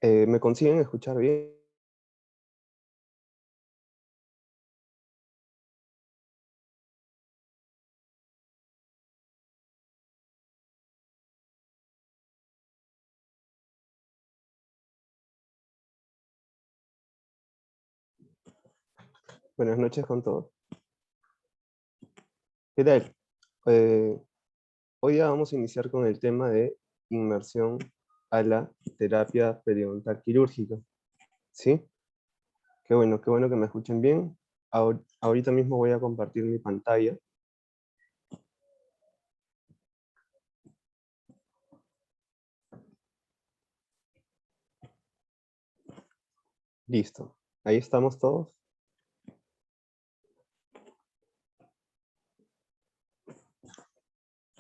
¿Me consiguen escuchar bien? Buenas noches con todos. ¿Qué tal? Eh, Hoy ya vamos a iniciar con el tema de inmersión a la terapia periodontal quirúrgica. ¿Sí? Qué bueno que me escuchen bien. Ahorita mismo voy a compartir mi pantalla. Listo. Ahí estamos todos.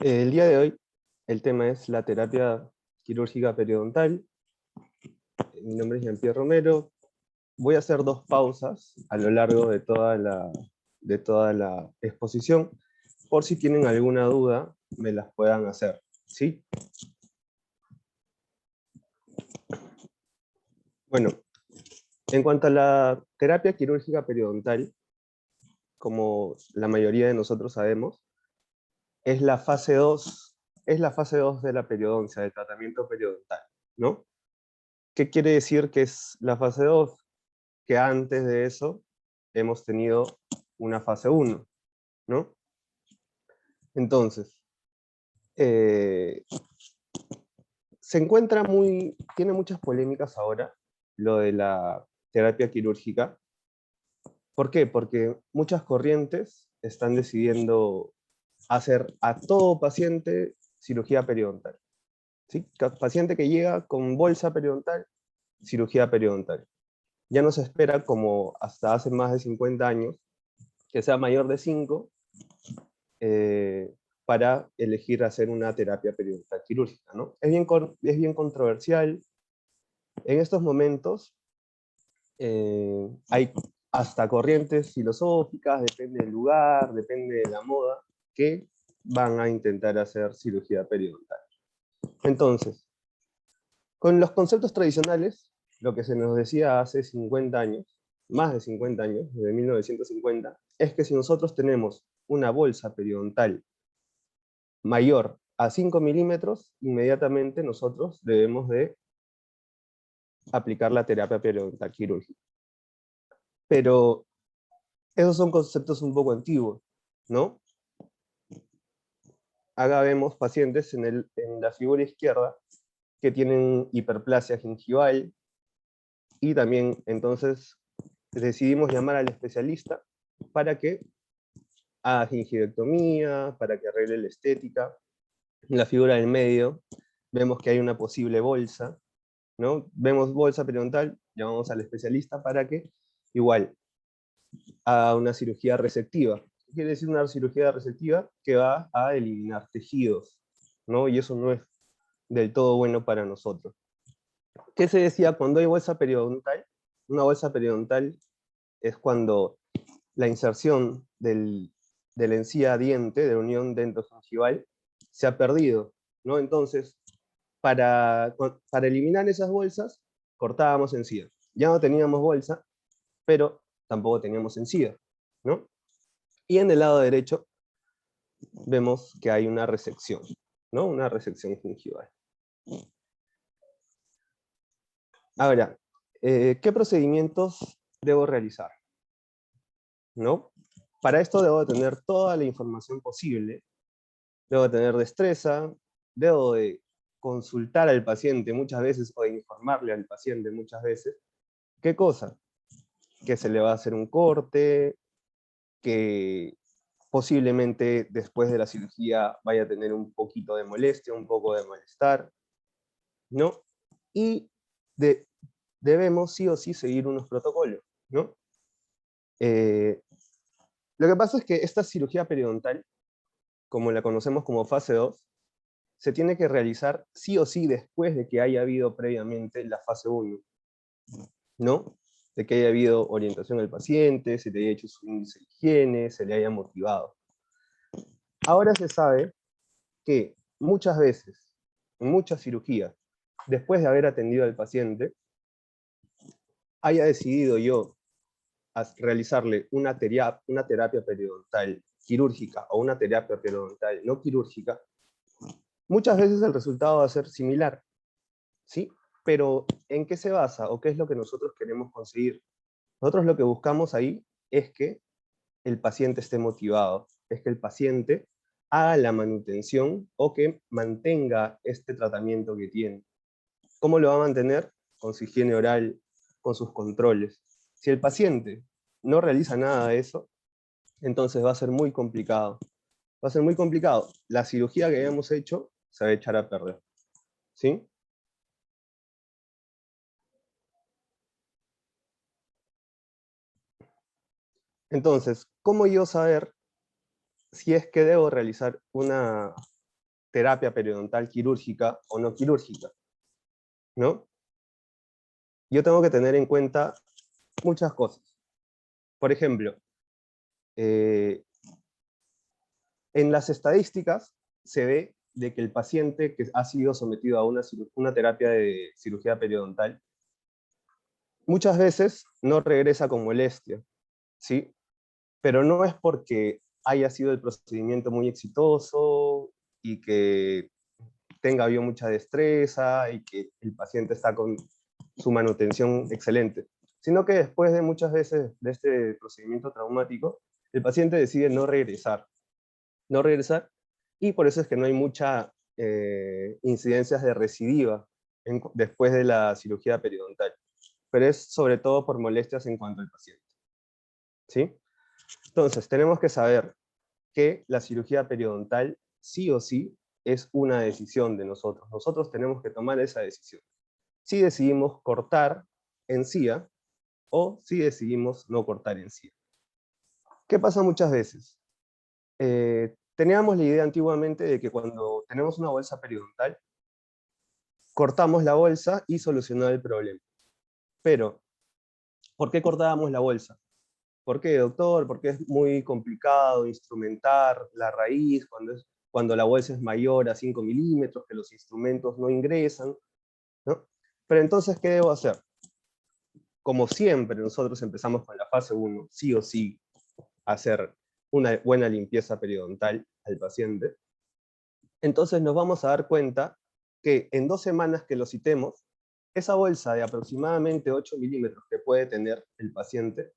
El día de hoy, el tema es la terapia quirúrgica periodontal. Mi nombre es Jean-Pierre Romero. Voy a hacer dos pausas a lo largo de toda la exposición, por si tienen alguna duda, me las puedan hacer, ¿sí? Bueno, en cuanto a la terapia quirúrgica periodontal, como la mayoría de nosotros sabemos, es la fase 2, es la fase 2 de la periodoncia, del tratamiento periodontal, ¿no? ¿Qué quiere decir que es la fase 2? Que antes de eso hemos tenido una fase 1, ¿no? Entonces, eh, tiene muchas polémicas ahora, lo de la terapia quirúrgica. ¿Por qué? Porque muchas corrientes están decidiendo hacer a todo paciente cirugía periodontal. ¿Sí? Paciente que llega con bolsa periodontal, cirugía periodontal. Ya no se espera, como hasta hace más de 50 años, que sea mayor de 5 para elegir hacer una terapia periodontal quirúrgica, ¿no? Es bien controversial. En estos momentos hay hasta corrientes filosóficas, depende del lugar, depende de la moda, que van a intentar hacer cirugía periodontal. Entonces, con los conceptos tradicionales, lo que se nos decía hace 50 años, más de 50 años, desde 1950, es que si nosotros tenemos una bolsa periodontal mayor a 5 milímetros, inmediatamente nosotros debemos de aplicar la terapia periodontal quirúrgica. Pero esos son conceptos un poco antiguos, ¿no? Acá vemos pacientes en la figura izquierda que tienen hiperplasia gingival, y también entonces decidimos llamar al especialista para que haga gingivectomía, para que arregle la estética. En la figura del medio vemos que hay una posible bolsa, ¿no? Vemos bolsa periodontal, llamamos al especialista para que igual haga una cirugía resectiva. ¿Qué quiere decir una cirugía resectiva? Que va a eliminar tejidos, ¿no? Y eso no es del todo bueno para nosotros. ¿Qué se decía cuando hay bolsa periodontal? Una bolsa periodontal es cuando la inserción de la encía diente, de la unión dento-gengival, se ha perdido, ¿no? Entonces, para eliminar esas bolsas, cortábamos encía. Ya no teníamos bolsa, pero tampoco teníamos encía, ¿no? Y en el lado derecho vemos que hay una resección, ¿no? Una resección gingival. Ahora, ¿qué procedimientos debo realizar? ¿No? Para esto debo tener toda la información posible, debo tener destreza, debo de consultar al paciente muchas veces o de informarle al paciente muchas veces. ¿Qué cosa? Que se le va a hacer un corte, que posiblemente después de la cirugía vaya a tener un poquito de molestia, un poco de malestar, ¿no? Y debemos sí o sí seguir unos protocolos, ¿no? Lo que pasa es que esta cirugía periodontal, como la conocemos como fase 2, se tiene que realizar sí o sí después de que haya habido previamente la fase 1, ¿no? De que haya habido orientación al paciente, se le haya hecho su índice de higiene, se le haya motivado. Ahora se sabe que muchas veces, en muchas cirugías, después de haber atendido al paciente, haya decidido yo realizarle una terapia periodontal quirúrgica o una terapia periodontal no quirúrgica, muchas veces el resultado va a ser similar, ¿sí? Pero ¿en qué se basa o qué es lo que nosotros queremos conseguir? Nosotros lo que buscamos ahí es que el paciente esté motivado, es que el paciente haga la manutención o que mantenga este tratamiento que tiene. ¿Cómo lo va a mantener? Con su higiene oral, con sus controles. Si el paciente no realiza nada de eso, entonces va a ser muy complicado. Va a ser muy complicado. La cirugía que hayamos hecho se va a echar a perder. ¿Sí? Entonces, ¿cómo yo saber si es que debo realizar una terapia periodontal quirúrgica o no quirúrgica? ¿No? Yo tengo que tener en cuenta muchas cosas. Por ejemplo, eh, en las estadísticas se ve de que el paciente que ha sido sometido a una terapia de cirugía periodontal muchas veces no regresa con molestia, ¿sí? Pero no es porque haya sido el procedimiento muy exitoso y que tenga habido mucha destreza y que el paciente está con su manutención excelente, sino que después de muchas veces de este procedimiento traumático, el paciente decide no regresar, y por eso es que no hay mucha incidencias de recidiva después de la cirugía periodontal, pero es sobre todo por molestias en cuanto al paciente, ¿sí? Entonces, tenemos que saber que la cirugía periodontal sí o sí es una decisión de nosotros. Nosotros tenemos que tomar esa decisión. Si decidimos cortar encía o si decidimos no cortar encía. ¿Qué pasa muchas veces? Teníamos la idea antiguamente de que cuando tenemos una bolsa periodontal, cortamos la bolsa y solucionaba el problema. Pero, ¿por qué cortábamos la bolsa? ¿Por qué, doctor? Porque es muy complicado instrumentar la raíz cuando la bolsa es mayor a 5 milímetros, que los instrumentos no ingresan, ¿no? Pero entonces, ¿qué debo hacer? Como siempre, nosotros empezamos con la fase 1, sí o sí, hacer una buena limpieza periodontal al paciente. Entonces nos vamos a dar cuenta que en 2 semanas que lo citemos, esa bolsa de aproximadamente 8 milímetros que puede tener el paciente,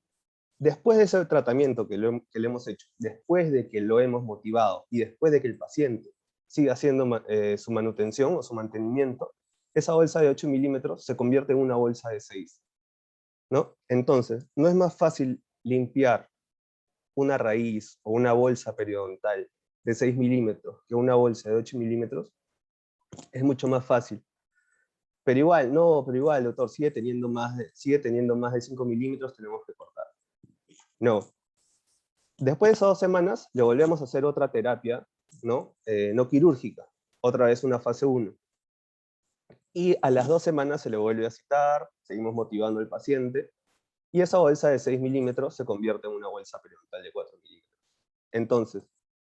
después de ese tratamiento que le hemos hecho, después de que lo hemos motivado y después de que el paciente siga haciendo su manutención o su mantenimiento, esa bolsa de 8 milímetros se convierte en una bolsa de 6, ¿no? Entonces, ¿no es más fácil limpiar una raíz o una bolsa periodontal de 6 milímetros que una bolsa de 8 milímetros? Es mucho más fácil. Pero igual, no, pero igual, doctor, sigue teniendo más de 5 milímetros, tenemos que cortar. No. Después de esas 2 semanas, le volvemos a hacer otra terapia, ¿no? No quirúrgica, otra vez una fase 1. Y a las 2 semanas se le vuelve a citar, seguimos motivando al paciente, y esa bolsa de 6 milímetros se convierte en una bolsa periodontal de 4 milímetros. Entonces,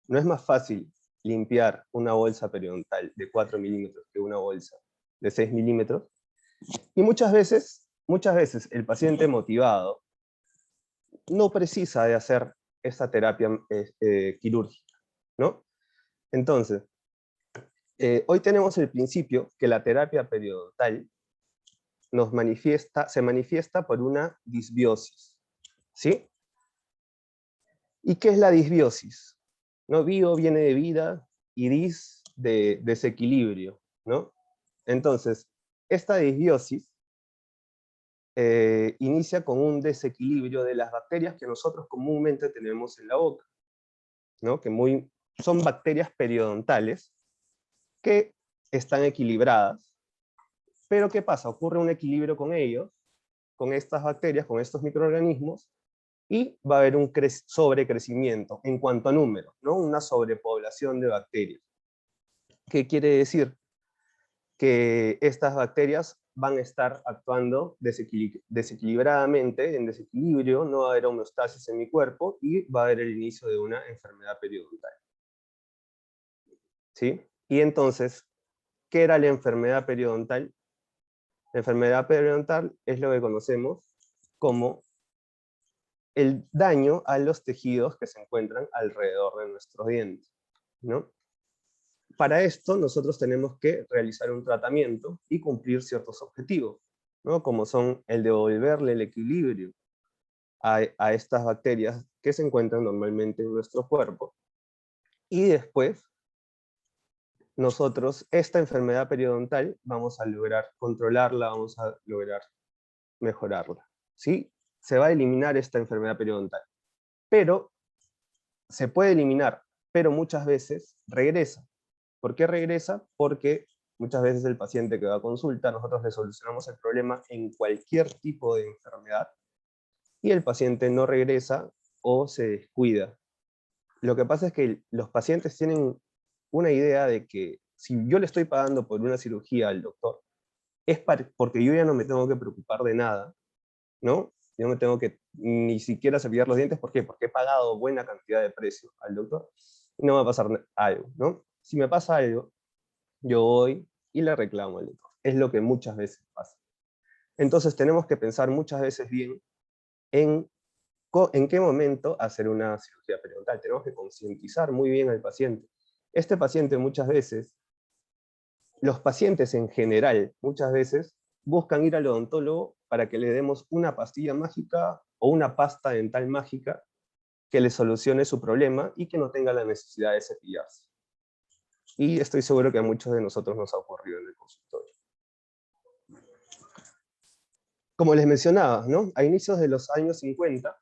¿no es más fácil limpiar una bolsa periodontal de 4 milímetros que una bolsa de 6 milímetros? Y muchas veces el paciente motivado no precisa de hacer esa terapia quirúrgica, ¿no? Entonces, hoy tenemos el principio que la terapia periodontal se manifiesta por una disbiosis, ¿sí? ¿Y qué es la disbiosis? ¿No? Bio viene de vida y dis de desequilibrio, ¿no? Entonces, esta disbiosis inicia con un desequilibrio de las bacterias que nosotros comúnmente tenemos en la boca, ¿no? Son bacterias periodontales que están equilibradas, pero ¿qué pasa? Ocurre un equilibrio con ellos, con estas bacterias, con estos microorganismos, y va a haber un sobrecrecimiento en cuanto a número, ¿no? Una sobrepoblación de bacterias. ¿Qué quiere decir? Que estas bacterias van a estar actuando desequilibradamente, en desequilibrio, no va a haber homeostasis en mi cuerpo y va a haber el inicio de una enfermedad periodontal, ¿sí? Y entonces, ¿qué era la enfermedad periodontal? La enfermedad periodontal es lo que conocemos como el daño a los tejidos que se encuentran alrededor de nuestros dientes, ¿no? Para esto nosotros tenemos que realizar un tratamiento y cumplir ciertos objetivos, ¿no? Como son el devolverle el equilibrio a estas bacterias que se encuentran normalmente en nuestro cuerpo. Y después, nosotros, esta enfermedad periodontal, vamos a lograr controlarla, vamos a lograr mejorarla, ¿sí? Se va a eliminar esta enfermedad periodontal. Pero se puede eliminar, pero muchas veces regresa. ¿Por qué regresa? Porque muchas veces el paciente que va a consulta, nosotros le solucionamos el problema en cualquier tipo de enfermedad y el paciente no regresa o se descuida. Lo que pasa es que los pacientes tienen una idea de que si yo le estoy pagando por una cirugía al doctor, es porque yo ya no me tengo que preocupar de nada, ¿no? Yo no me tengo que ni siquiera cepillar los dientes. ¿Por qué? Porque he pagado buena cantidad de precio al doctor y no me va a pasar algo, ¿no? Si me pasa algo, yo voy y le reclamo al doctor. Es lo que muchas veces pasa. Entonces tenemos que pensar muchas veces bien en qué momento hacer una cirugía periodontal. Tenemos que concientizar muy bien al paciente. Este paciente muchas veces, los pacientes en general, muchas veces buscan ir al odontólogo para que le demos una pastilla mágica o una pasta dental mágica que le solucione su problema y que no tenga la necesidad de cepillarse. Y estoy seguro que a muchos de nosotros nos ha ocurrido en el consultorio. Como les mencionaba, ¿no? A inicios de los años 50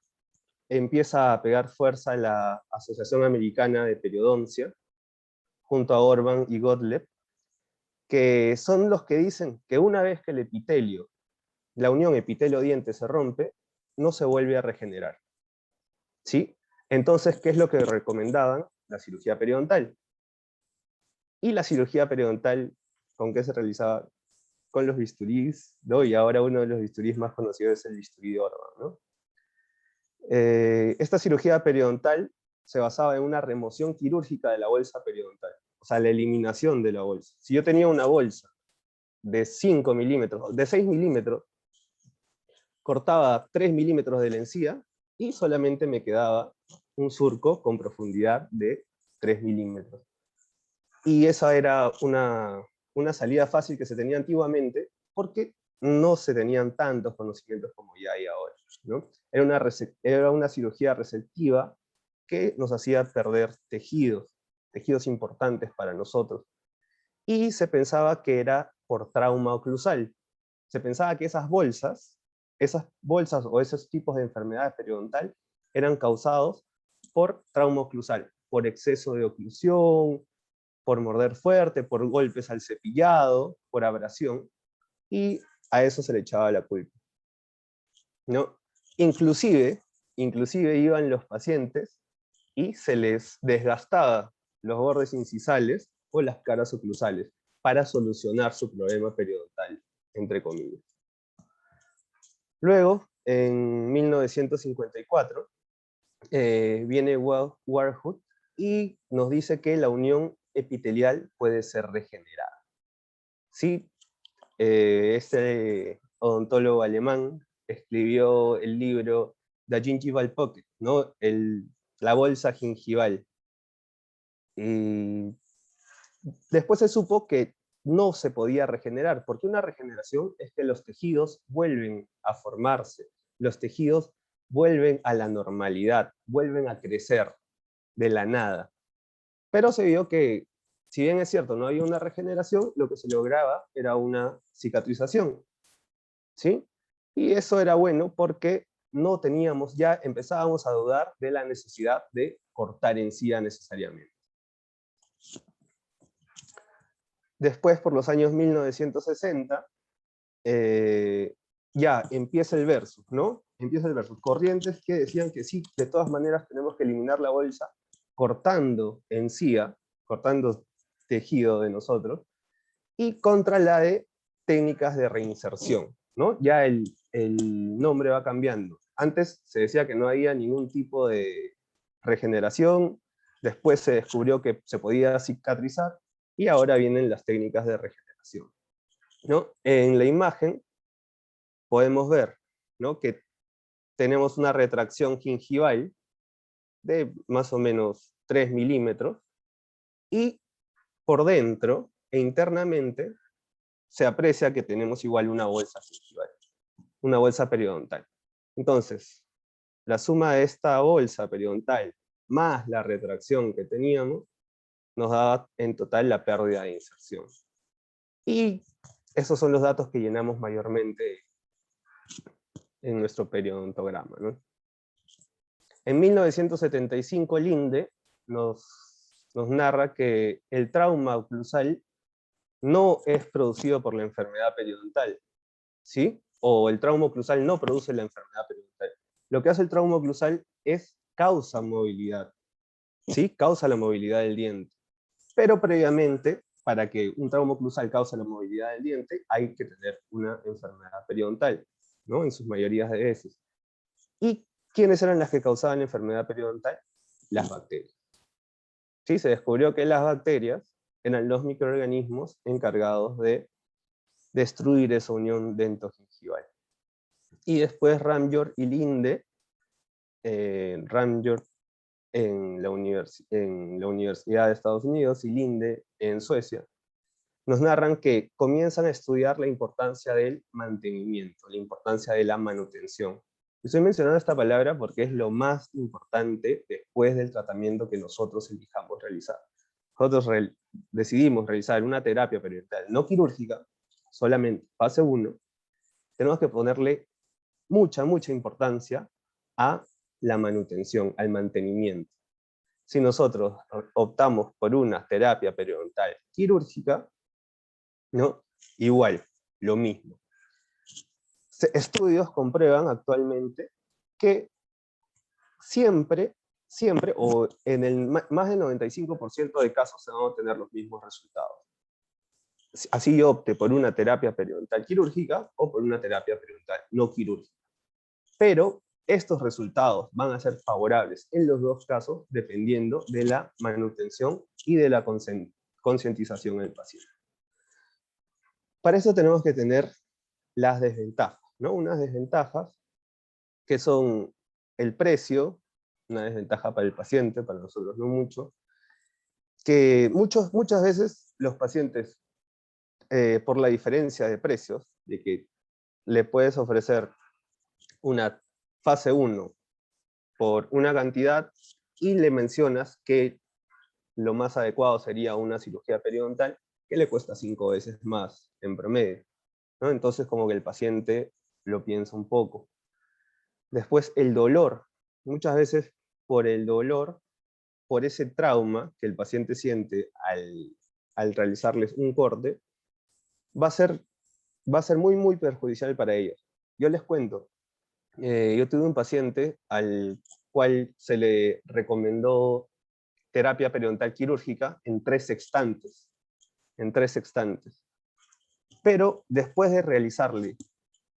empieza a pegar fuerza la Asociación Americana de Periodoncia, junto a Orban y Gottlieb, que son los que dicen que una vez que el epitelio, la unión epitelio-diente se rompe, no se vuelve a regenerar, ¿sí? Entonces, ¿qué es lo que recomendaban? La cirugía periodontal. Y la cirugía periodontal, ¿con qué se realizaba? Con los bisturís, ¿no? Y ahora uno de los bisturís más conocidos es el bisturí de Orban, ¿no? Esta cirugía periodontal se basaba en una remoción quirúrgica de la bolsa periodontal, o sea, la eliminación de la bolsa. Si yo tenía una bolsa de 5 milímetros, de 6 milímetros, cortaba 3 milímetros de la encía y solamente me quedaba un surco con profundidad de 3 milímetros. Y esa era una salida fácil que se tenía antiguamente porque no se tenían tantos conocimientos como ya hay ahora, ¿no? Era una cirugía resectiva que nos hacía perder tejidos importantes para nosotros. Y se pensaba que era por trauma oclusal. Se pensaba que esas bolsas o esos tipos de enfermedades periodontal eran causados por trauma oclusal, por exceso de oclusión, por morder fuerte, por golpes al cepillado, por abrasión, y a eso se le echaba la culpa, ¿no? Inclusive iban los pacientes y se les desgastaba los bordes incisales o las caras oclusales para solucionar su problema periodontal, entre comillas. Luego, en 1954, viene Warhood y nos dice que la unión epitelial puede ser regenerada. Sí, este odontólogo alemán escribió el libro The Gingival Pocket, ¿no? La bolsa gingival. Y después se supo que no se podía regenerar, porque una regeneración es que los tejidos vuelven a formarse, los tejidos vuelven a la normalidad, vuelven a crecer de la nada. Pero se vio que, si bien es cierto, no había una regeneración, lo que se lograba era una cicatrización, ¿sí? Y eso era bueno porque no teníamos, ya empezábamos a dudar de la necesidad de cortar encía necesariamente. Después, por los años 1960, ya empieza el versus, ¿no? Empieza el versus. Corrientes que decían que sí, de todas maneras tenemos que eliminar la bolsa cortando encía, cortando tejido de nosotros, y contra la de técnicas de reinserción, ¿no? Ya el nombre va cambiando. Antes se decía que no había ningún tipo de regeneración, después se descubrió que se podía cicatrizar, y ahora vienen las técnicas de regeneración, ¿no? En la imagen podemos ver, ¿no?, que tenemos una retracción gingival de más o menos 3 milímetros, y por dentro e internamente se aprecia que tenemos igual una bolsa gingival, una bolsa periodontal. Entonces, la suma de esta bolsa periodontal más la retracción que teníamos nos daba en total la pérdida de inserción. Y esos son los datos que llenamos mayormente en nuestro periodontograma, ¿no? En 1975 Linde nos narra que el trauma oclusal no es producido por la enfermedad periodontal, ¿sí? O el trauma oclusal no produce la enfermedad periodontal. Lo que hace el trauma oclusal es causa movilidad, ¿sí? Causa la movilidad del diente. Pero previamente, para que un trauma oclusal cause la movilidad del diente, hay que tener una enfermedad periodontal, ¿no? En sus mayorías de veces. ¿Y quiénes eran las que causaban la enfermedad periodontal? Las bacterias. ¿Sí? Se descubrió que las bacterias eran los microorganismos encargados de destruir esa unión dentogingival. Y después Ramjord y Linde, Ramjord en la Universidad de Estados Unidos y Linde en Suecia, nos narran que comienzan a estudiar la importancia del mantenimiento, la importancia de la manutención. Estoy mencionando esta palabra porque es lo más importante después del tratamiento que nosotros elijamos realizar. Nosotros decidimos realizar una terapia periodontal no quirúrgica, solamente fase 1, tenemos que ponerle mucha importancia a la manutención, al mantenimiento. Si nosotros optamos por una terapia periodontal quirúrgica, ¿no? Igual, lo mismo. Estudios comprueban actualmente que siempre, o en el más del 95% de casos se van a obtener los mismos resultados. Así yo opte por una terapia periodontal quirúrgica o por una terapia periodontal no quirúrgica. Pero estos resultados van a ser favorables en los dos casos dependiendo de la manutención y de la concientización del paciente. Para eso tenemos que tener las desventajas, ¿no? Unas desventajas que son el precio, una desventaja para el paciente, para nosotros no mucho, que muchas veces los pacientes, por la diferencia de precios, de que le puedes ofrecer una fase 1 por una cantidad y le mencionas que lo más adecuado sería una cirugía periodontal que le cuesta 5 veces más en promedio, ¿no? Entonces como que el paciente lo piensa un poco. Después el dolor. Muchas veces por el dolor, por ese trauma que el paciente siente al realizarles un corte, va a ser muy perjudicial para ellos. Yo les cuento, yo tuve un paciente al cual se le recomendó terapia periodontal quirúrgica en 3 sextantes. Pero después de realizarle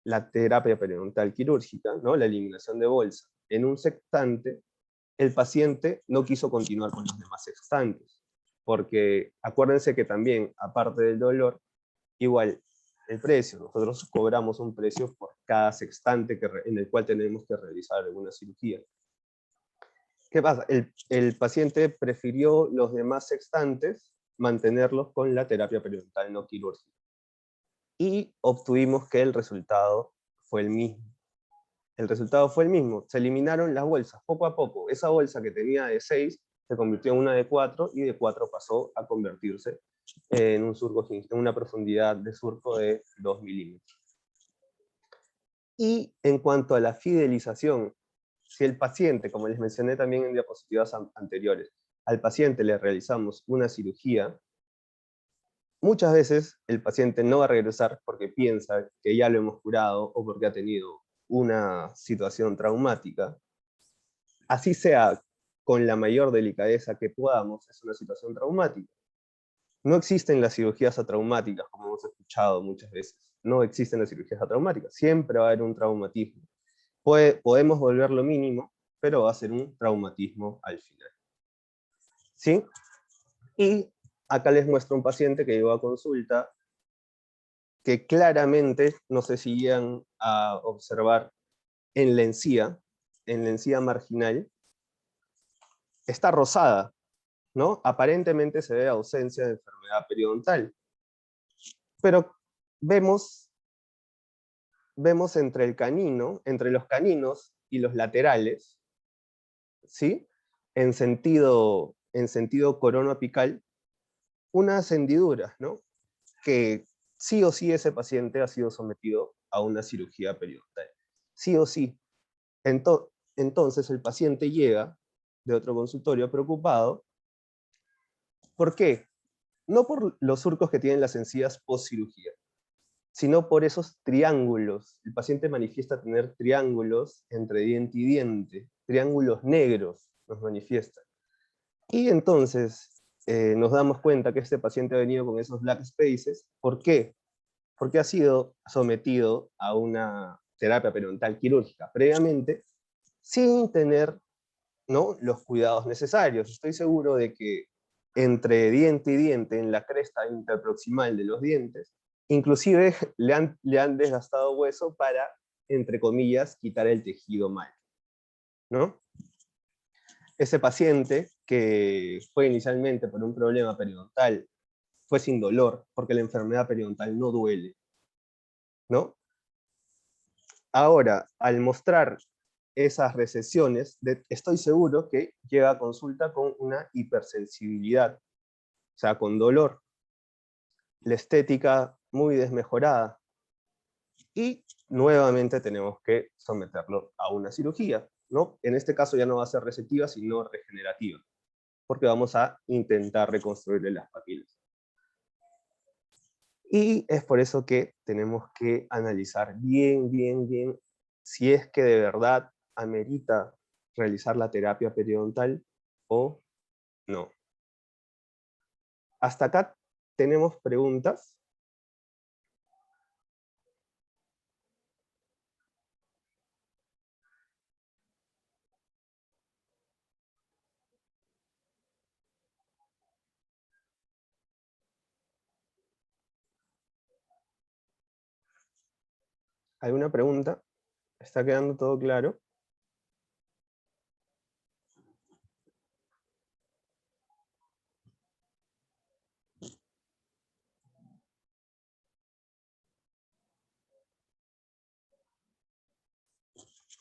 la terapia periodontal quirúrgica, ¿no? La eliminación de bolsa, en un sextante, el paciente no quiso continuar con los demás sextantes, porque acuérdense que también, aparte del dolor, igual el precio, nosotros cobramos un precio por cada sextante en el cual tenemos que realizar alguna cirugía. ¿Qué pasa? El paciente prefirió los demás sextantes mantenerlos con la terapia periodontal no quirúrgica. Y obtuvimos que el resultado fue el mismo. Se eliminaron las bolsas poco a poco. Esa bolsa que tenía de 6 se convirtió en una de 4 y de 4 pasó a convertirse en una profundidad de surco de 2 milímetros. Y en cuanto a la fidelización, si el paciente, como les mencioné también en diapositivas anteriores, al paciente le realizamos una cirugía, muchas veces el paciente no va a regresar porque piensa que ya lo hemos curado o porque ha tenido una situación traumática. Así sea con la mayor delicadeza que podamos, es una situación traumática. No existen las cirugías atraumáticas, como hemos escuchado muchas veces. No existen las cirugías atraumáticas. Siempre va a haber un traumatismo. Podemos volverlo mínimo, pero va a ser un traumatismo al final. ¿Sí? Y acá les muestro un paciente que llegó a consulta que claramente no se seguían a observar en la encía marginal, está rosada, ¿no? Aparentemente se ve ausencia de enfermedad periodontal. Pero vemos entre el canino, entre los caninos y los laterales, ¿sí? En sentido coronoapical, unas hendiduras, ¿no? Que sí o sí ese paciente ha sido sometido a una cirugía periodontal. Sí o sí. Entonces el paciente llega de otro consultorio preocupado. ¿Por qué? No por los surcos que tienen las encías post cirugía, sino por esos triángulos. El paciente manifiesta tener triángulos entre diente y diente, triángulos negros nos manifiesta. Y entonces nos damos cuenta que este paciente ha venido con esos black spaces. ¿Por qué? Porque ha sido sometido a una terapia periodontal quirúrgica previamente, sin tener, ¿no?, los cuidados necesarios. Estoy seguro de que entre diente y diente, en la cresta interproximal de los dientes, inclusive le han desgastado hueso para, entre comillas, quitar el tejido mal, ¿no? Ese paciente, que fue inicialmente por un problema periodontal, fue sin dolor, porque la enfermedad periodontal no duele, ¿no? Ahora, al mostrar esas recesiones, estoy seguro que llega a consulta con una hipersensibilidad, o sea, con dolor, la estética muy desmejorada, y nuevamente tenemos que someterlo a una cirugía, ¿no? En este caso ya no va a ser resectiva, sino regenerativa, porque vamos a intentar reconstruirle las papilas. Y es por eso que tenemos que analizar bien si es que de verdad amerita realizar la terapia periodontal o no. Hasta acá tenemos preguntas. ¿Alguna pregunta? ¿Está quedando todo claro?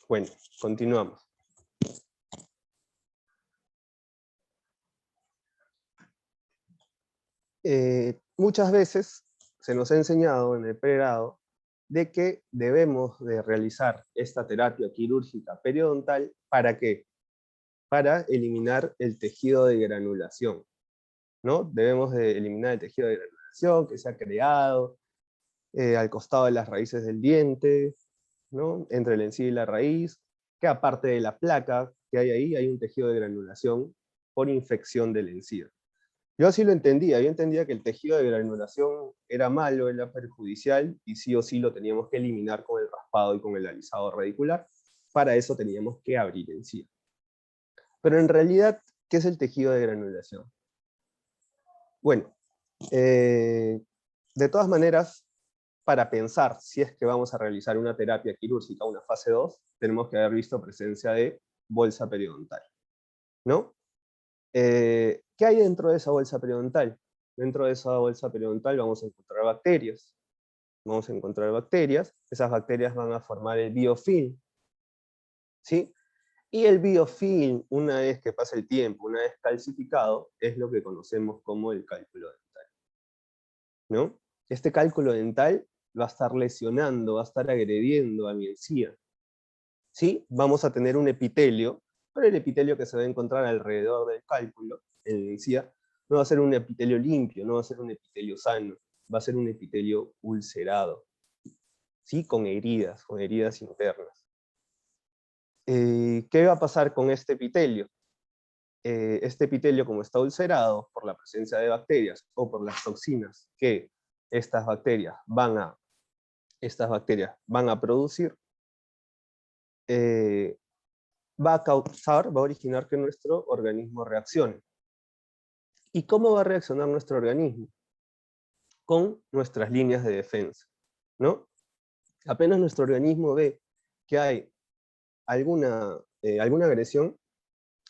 Bueno, continuamos. Muchas veces se nos ha enseñado en el pregrado de que debemos de realizar esta terapia quirúrgica periodontal. ¿Para qué? Para eliminar el tejido de granulación, ¿no? Debemos de eliminar el tejido de granulación que se ha creado al costado de las raíces del diente, ¿no?, entre la encía y la raíz, que aparte de la placa que hay ahí, hay un tejido de granulación por infección de la encía. Yo así lo entendía, yo entendía que el tejido de granulación era malo, era perjudicial, y sí o sí lo teníamos que eliminar con el raspado y con el alisado radicular. Para eso teníamos que abrir encía. Pero en realidad, ¿qué es el tejido de granulación? Bueno, de todas maneras, para pensar si es que vamos a realizar una terapia quirúrgica, una fase 2, tenemos que haber visto presencia de bolsa periodontal, ¿no? ¿Qué hay dentro de esa bolsa periodontal? Dentro de esa bolsa periodontal vamos a encontrar bacterias. Vamos a encontrar bacterias, esas bacterias van a formar el biofilm, ¿sí? Y el biofilm, una vez que pasa el tiempo, una vez calcificado, es lo que conocemos como el cálculo dental, ¿no? Este cálculo dental va a estar lesionando, va a estar agrediendo a mi encía, ¿sí? Vamos a tener un epitelio, pero el epitelio que se va a encontrar alrededor del cálculo, en la encía, no va a ser un epitelio limpio, no va a ser un epitelio sano, va a ser un epitelio ulcerado, ¿sí? Con heridas internas. ¿Qué va a pasar con este epitelio? Este epitelio, como está ulcerado por la presencia de bacterias o por las toxinas que estas bacterias van a producir, va a originar que nuestro organismo reaccione. ¿Y cómo va a reaccionar nuestro organismo? Con nuestras líneas de defensa, ¿no? Apenas nuestro organismo ve que hay alguna agresión,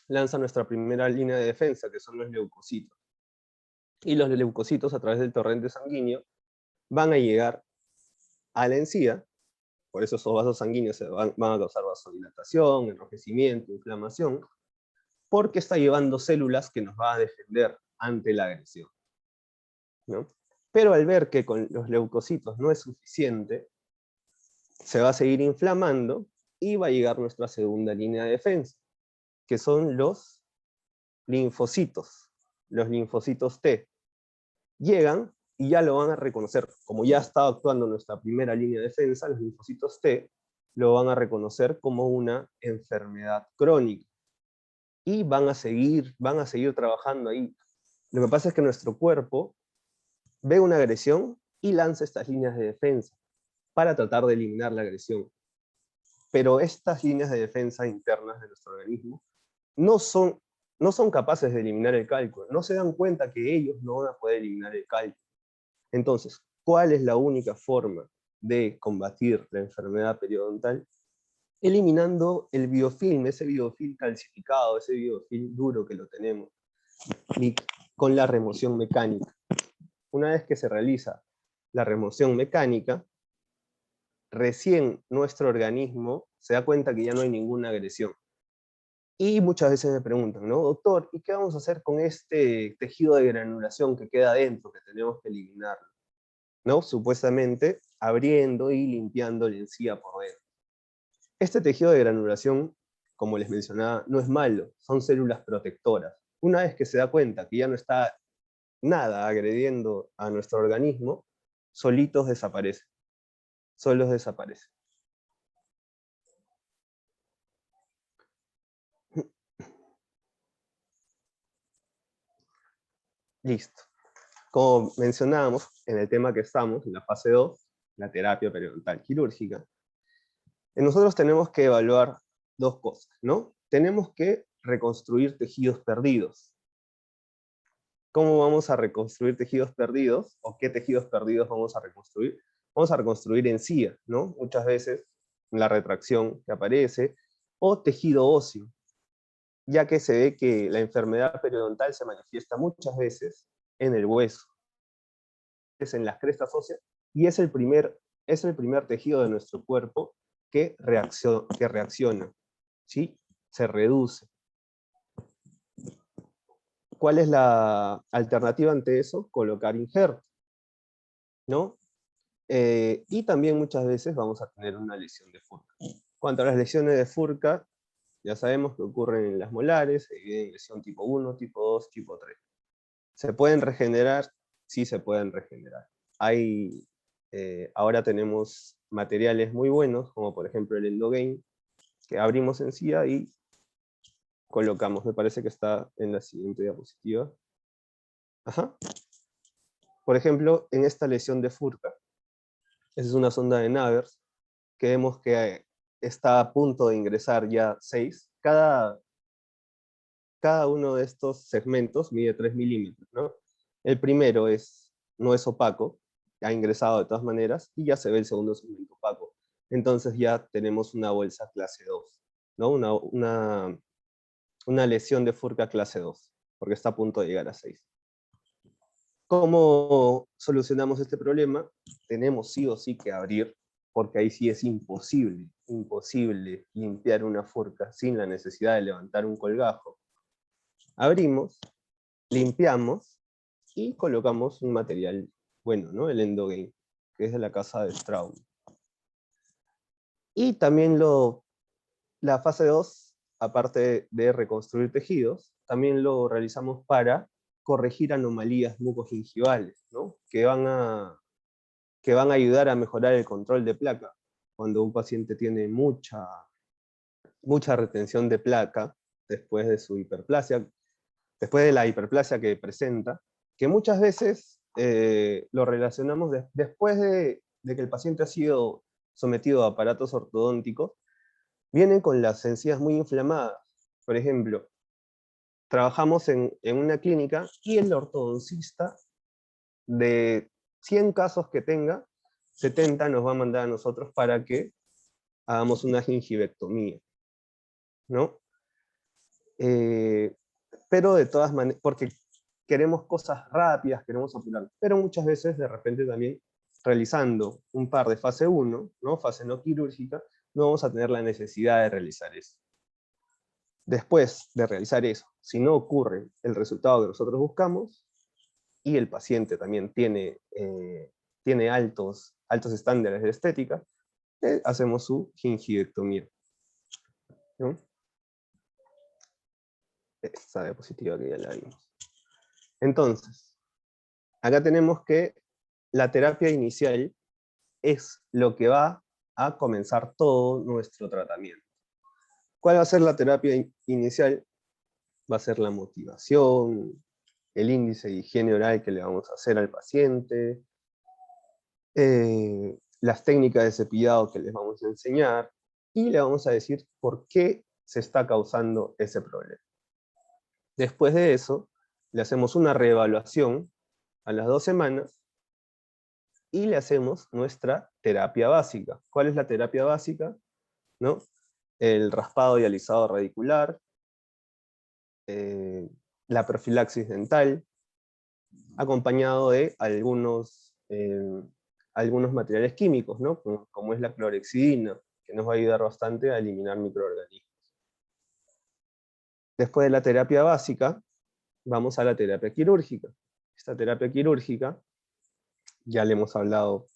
lanza nuestra primera línea de defensa, que son los leucocitos. Y los leucocitos, a través del torrente sanguíneo, van a llegar a la encía. Por eso esos vasos sanguíneos van a causar vasodilatación, enrojecimiento, inflamación, porque está llevando células que nos va a defender ante la agresión, ¿no? Pero al ver que con los leucocitos no es suficiente, se va a seguir inflamando y va a llegar nuestra segunda línea de defensa, que son los linfocitos T. Llegan y ya lo van a reconocer. Como ya está actuando nuestra primera línea de defensa, los linfocitos T lo van a reconocer como una enfermedad crónica. Y van a seguir trabajando ahí. Lo que pasa es que nuestro cuerpo ve una agresión y lanza estas líneas de defensa para tratar de eliminar la agresión. Pero estas líneas de defensa internas de nuestro organismo no son capaces de eliminar el cálculo. No se dan cuenta que ellos no van a poder eliminar el cálculo. Entonces, ¿cuál es la única forma de combatir la enfermedad periodontal? Eliminando el biofilm, ese biofilm calcificado, ese biofilm duro que lo tenemos, y con la remoción mecánica. Una vez que se realiza la remoción mecánica, recién nuestro organismo se da cuenta que ya no hay ninguna agresión. Y muchas veces me preguntan, ¿no? Doctor, ¿y qué vamos a hacer con este tejido de granulación que queda adentro, que tenemos que eliminarlo? ¿No? Supuestamente abriendo y limpiando la encía por dentro. Este tejido de granulación, como les mencionaba, no es malo, son células protectoras. Una vez que se da cuenta que ya no está nada agrediendo a nuestro organismo, solitos desaparecen. Solos desaparecen. Listo. Como mencionábamos en el tema que estamos, en la fase 2, la terapia periodontal quirúrgica, nosotros tenemos que evaluar dos cosas, ¿no? Tenemos que reconstruir tejidos perdidos. ¿Cómo vamos a reconstruir tejidos perdidos? ¿O qué tejidos perdidos vamos a reconstruir? Vamos a reconstruir encía, ¿no? Muchas veces la retracción que aparece, o tejido óseo, ya que se ve que la enfermedad periodontal se manifiesta muchas veces en el hueso, es en las crestas óseas, y es el primer tejido de nuestro cuerpo que reacciona, ¿sí? Se reduce. ¿Cuál es la alternativa ante eso? Colocar injertos, ¿no? Y también muchas veces vamos a tener una lesión de Furca. Cuanto a las lesiones de Furca, ya sabemos que ocurren en las molares, se dividen en lesión tipo 1, tipo 2, tipo 3. ¿Se pueden regenerar? Sí se pueden regenerar. Ahora tenemos materiales muy buenos, como por ejemplo el Endogain, que abrimos encía y colocamos. Me parece que está en la siguiente diapositiva. Ajá. Por ejemplo, en esta lesión de Furca, esa es una sonda de Navers, que vemos que está a punto de ingresar ya 6. Cada uno de estos segmentos mide 3 milímetros, ¿no? El primero no es opaco, ha ingresado de todas maneras, y ya se ve el segundo segmento opaco. Entonces ya tenemos una bolsa clase 2, ¿no? Una lesión de Furca clase 2, porque está a punto de llegar a 6. ¿Cómo solucionamos este problema? Tenemos sí o sí que abrir, porque ahí sí es imposible limpiar una Furca sin la necesidad de levantar un colgajo. Abrimos, limpiamos y colocamos un material bueno, ¿no? El Endogain, que es de la casa de Straub. Y también la fase 2, aparte de reconstruir tejidos, también lo realizamos para corregir anomalías mucogingivales, ¿no? que van a ayudar a mejorar el control de placa. Cuando un paciente tiene mucha retención de placa después de su hiperplasia, después de la hiperplasia que presenta, que muchas veces lo relacionamos después de que el paciente ha sido sometido a aparatos ortodónticos, vienen con las encías muy inflamadas. Por ejemplo, trabajamos en una clínica y el ortodoncista, de 100 casos que tenga, 70 nos va a mandar a nosotros para que hagamos una gingivectomía. ¿no? Pero de todas maneras, porque queremos cosas rápidas, queremos apurar, pero muchas veces de repente también realizando un par de fase 1, ¿no? Fase no quirúrgica, no vamos a tener la necesidad de realizar eso. Después de realizar eso, si no ocurre el resultado que nosotros buscamos, y el paciente también tiene altos estándares de estética, hacemos su gingivectomía, ¿no? Esta diapositiva que ya la vimos. Entonces, acá tenemos que la terapia inicial es lo que va a comenzar todo nuestro tratamiento. ¿Cuál va a ser la terapia inicial? Va a ser la motivación, el índice de higiene oral que le vamos a hacer al paciente, las técnicas de cepillado que les vamos a enseñar, y le vamos a decir por qué se está causando ese problema. Después de eso, le hacemos una reevaluación a las 2 semanas, y le hacemos nuestra terapia básica. ¿Cuál es la terapia básica? ¿No? El raspado y alisado radicular, la profilaxis dental, acompañado de algunos materiales químicos, ¿no? Como es la clorexidina, que nos va a ayudar bastante a eliminar microorganismos. Después de la terapia básica, vamos a la terapia quirúrgica. Esta terapia quirúrgica, ya le hemos hablado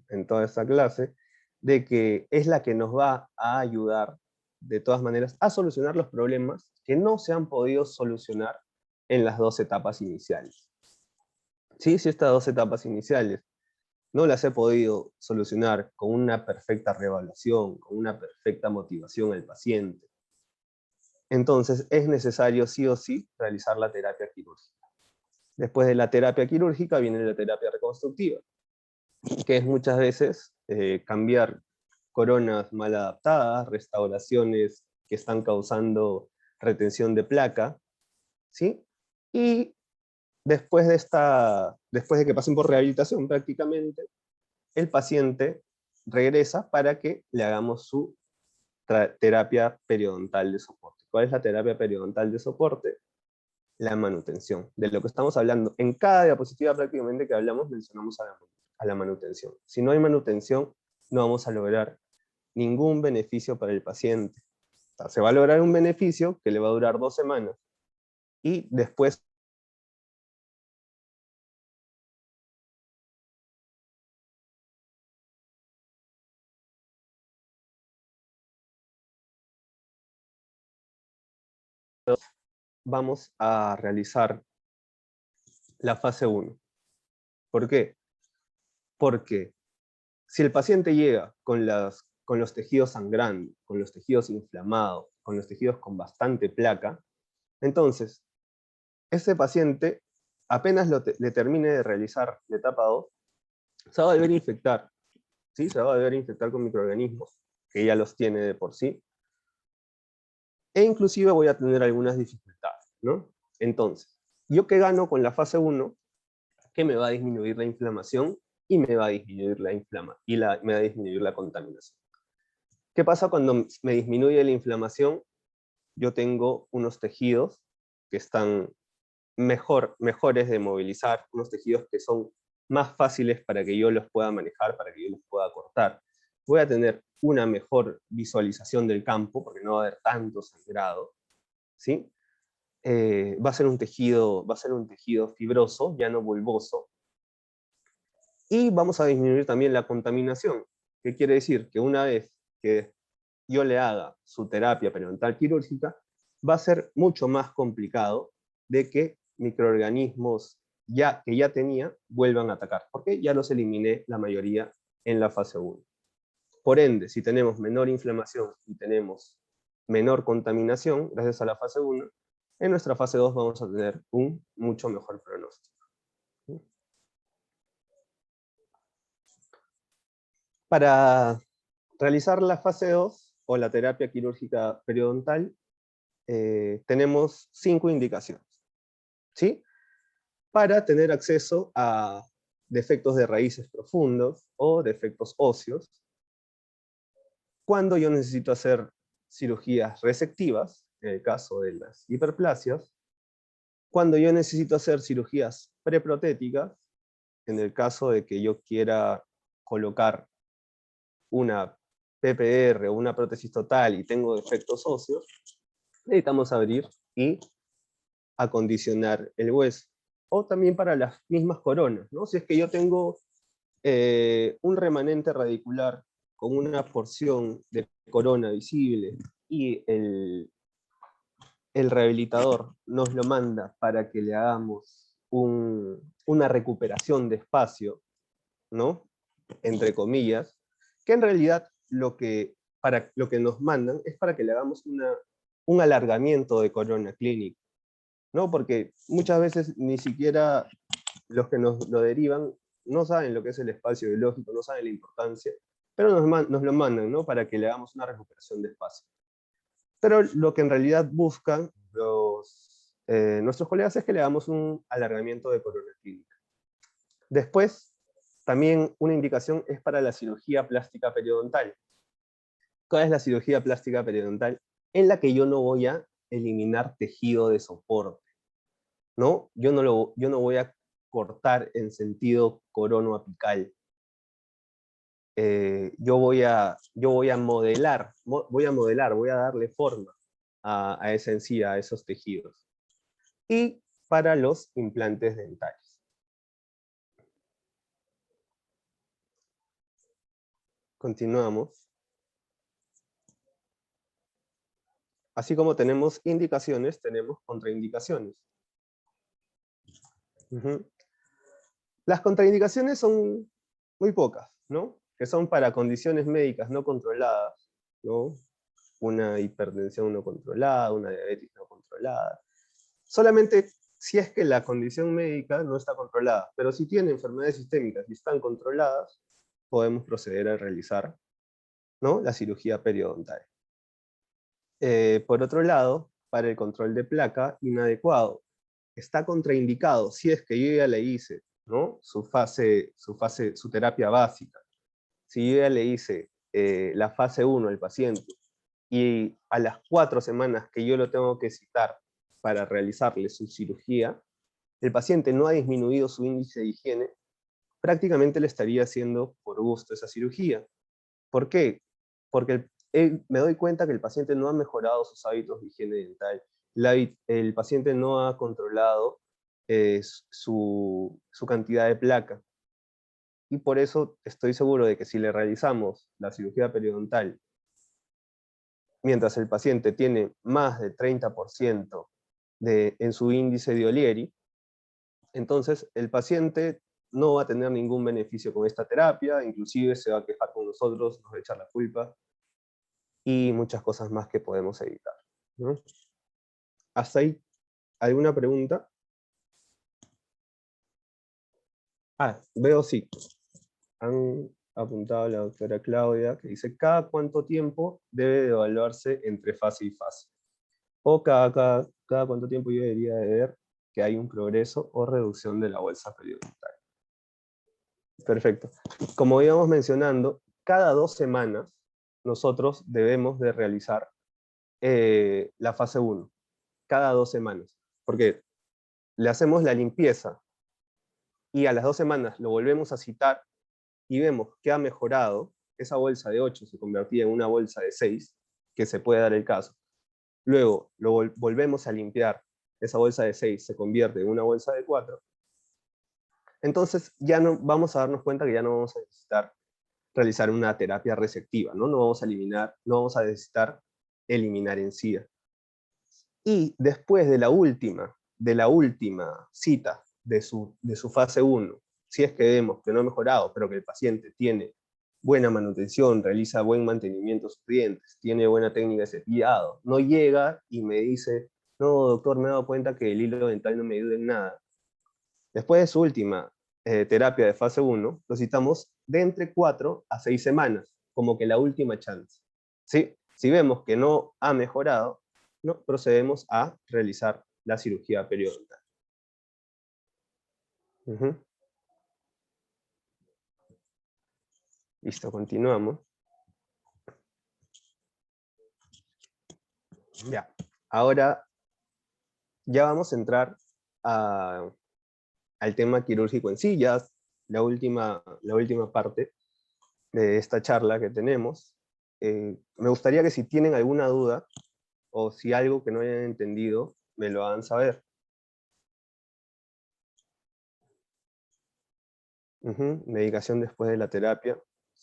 en toda esta clase, de que es la que nos va a ayudar, de todas maneras, a solucionar los problemas que no se han podido solucionar en las 2 etapas iniciales. ¿Sí? Si estas 2 etapas iniciales no las he podido solucionar con una perfecta reevaluación, con una perfecta motivación al paciente, entonces es necesario sí o sí realizar la terapia quirúrgica. Después de la terapia quirúrgica viene la terapia reconstructiva, que es muchas veces cambiar coronas mal adaptadas, restauraciones que están causando retención de placa, ¿sí? Y después de que pasen por rehabilitación prácticamente, el paciente regresa para que le hagamos su terapia periodontal de soporte. ¿Cuál es la terapia periodontal de soporte? La manutención. De lo que estamos hablando, en cada diapositiva prácticamente que hablamos mencionamos a la manutención. Si no hay manutención, no vamos a lograr ningún beneficio para el paciente. O sea, se va a lograr un beneficio que le va a durar 2 semanas, y después vamos a realizar la fase 1. ¿Por qué? Porque si el paciente llega con los tejidos sangrando, con los tejidos inflamados, con los tejidos con bastante placa, entonces ese paciente, apenas le termine de realizar la etapa 2, se va a volver a infectar, ¿sí? Se va a volver a infectar con microorganismos, que ya los tiene de por sí, e inclusive voy a tener algunas dificultades, ¿no? Entonces, ¿yo qué gano con la fase 1? Que me va a disminuir la inflamación, y me va a disminuir me va a disminuir la contaminación. ¿Qué pasa cuando me disminuye la inflamación? Yo tengo unos tejidos que están mejores de movilizar, unos tejidos que son más fáciles para que yo los pueda manejar, para que yo los pueda cortar. Voy a tener una mejor visualización del campo, porque no va a haber tanto sangrado, ¿sí? Va a ser un tejido fibroso, ya no bulboso, y vamos a disminuir también la contaminación. ¿Qué quiere decir? Que una vez que yo le haga su terapia periodontal quirúrgica, va a ser mucho más complicado de que microorganismos que ya tenía vuelvan a atacar, porque ya los eliminé la mayoría en la fase 1. Por ende, si tenemos menor inflamación y tenemos menor contaminación, gracias a la fase 1, en nuestra fase 2 vamos a tener un mucho mejor pronóstico. Para realizar la fase 2 o la terapia quirúrgica periodontal, tenemos 5 indicaciones, ¿sí? Para tener acceso a defectos de raíces profundos o defectos óseos, cuando yo necesito hacer cirugías resectivas, en el caso de las hiperplasias, cuando yo necesito hacer cirugías preprotéticas, en el caso de que yo quiera colocar una PPR o una prótesis total y tengo defectos óseos, necesitamos abrir y acondicionar el hueso. O también para las mismas coronas, ¿no? Si es que yo tengo un remanente radicular con una porción de corona visible y el rehabilitador nos lo manda para que le hagamos una recuperación de espacio, ¿no? Entre comillas, que en realidad para lo que nos mandan es para que le hagamos un alargamiento de corona clínica, ¿no? Porque muchas veces ni siquiera los que nos lo derivan no saben lo que es el espacio biológico, no saben la importancia, pero nos lo mandan, ¿no? Para que le hagamos una recuperación de espacio. Pero lo que en realidad buscan nuestros colegas es que le hagamos un alargamiento de corona clínica. Después, también una indicación es para la cirugía plástica periodontal. ¿Cuál es la cirugía plástica periodontal? En la que yo no voy a eliminar tejido de soporte, ¿no? Yo no voy a cortar en sentido coronoapical. Yo voy a modelar, voy a darle forma a esa encía, a esos tejidos. Y para los implantes dentales. Continuamos. Así como tenemos indicaciones, tenemos contraindicaciones. Las contraindicaciones son muy pocas, ¿no? Que son para condiciones médicas no controladas, ¿no? Una hipertensión no controlada, una diabetes no controlada. Solamente si es que la condición médica no está controlada, pero si tiene enfermedades sistémicas y están controladas, podemos proceder a realizar, ¿no? La cirugía periodontal. Por otro lado, para el control de placa inadecuado, está contraindicado si es que yo ya le hice, ¿no? Su terapia básica. Si yo ya le hice la fase 1 al paciente y a las 4 semanas que yo lo tengo que citar para realizarle su cirugía, el paciente no ha disminuido su índice de higiene, prácticamente le estaría haciendo por gusto esa cirugía. ¿Por qué? Porque me doy cuenta que el paciente no ha mejorado sus hábitos de higiene dental, el paciente no ha controlado su cantidad de placa. Y por eso estoy seguro de que si le realizamos la cirugía periodontal mientras el paciente tiene más de 30% en su índice de Olieri, entonces el paciente no va a tener ningún beneficio con esta terapia, inclusive se va a quejar con nosotros, nos va a echar la culpa, y muchas cosas más que podemos evitar, ¿no? ¿Hasta ahí alguna pregunta? Veo sí. Han apuntado a la doctora Claudia, que dice, ¿cada cuánto tiempo debe de evaluarse entre fase y fase? O cada cuánto tiempo yo debería de ver que hay un progreso o reducción de la bolsa periodontal. Perfecto. Como íbamos mencionando, cada 2 semanas nosotros debemos de realizar la fase 1. Cada 2 semanas. Porque le hacemos la limpieza y a las 2 semanas lo volvemos a citar y vemos que ha mejorado, esa bolsa de 8 se convertía en una bolsa de 6, que se puede dar el caso. Luego lo volvemos a limpiar, esa bolsa de 6 se convierte en una bolsa de 4. Entonces ya no vamos a darnos cuenta que ya no vamos a necesitar realizar una terapia resectiva, ¿no? No vamos a necesitar eliminar encía. Y después de la última cita de su fase 1, si es que vemos que no ha mejorado, pero que el paciente tiene buena manutención, realiza buen mantenimiento de sus dientes, tiene buena técnica de cepillado, no llega y me dice, no, doctor, me he dado cuenta que el hilo dental no me ayuda en nada. Después de su última terapia de fase 1, lo citamos de entre 4 a 6 semanas, como que la última chance. ¿Sí? Si vemos que no ha mejorado, ¿no? Procedemos a realizar la cirugía periodontal. Listo, continuamos. Ya, ahora ya vamos a entrar al tema quirúrgico en sí, ya la última parte de esta charla que tenemos. Me gustaría que si tienen alguna duda, o si algo que no hayan entendido, me lo hagan saber. Medicación después de la terapia.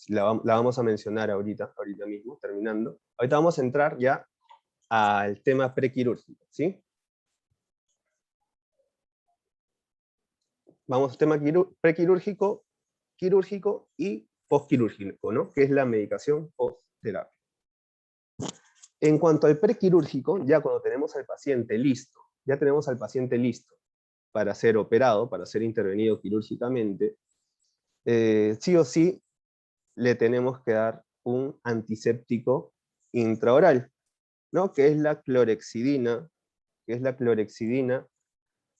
La vamos a mencionar ahorita mismo, terminando. Ahorita vamos a entrar ya al tema prequirúrgico, ¿sí? Vamos al tema prequirúrgico, quirúrgico y postquirúrgico, ¿no? Que es la medicación post-terapia. En cuanto al prequirúrgico, ya cuando tenemos al paciente listo, ya tenemos al paciente listo para ser operado, para ser intervenido quirúrgicamente, sí o sí le tenemos que dar un antiséptico intraoral, ¿no? Que es la clorexidina,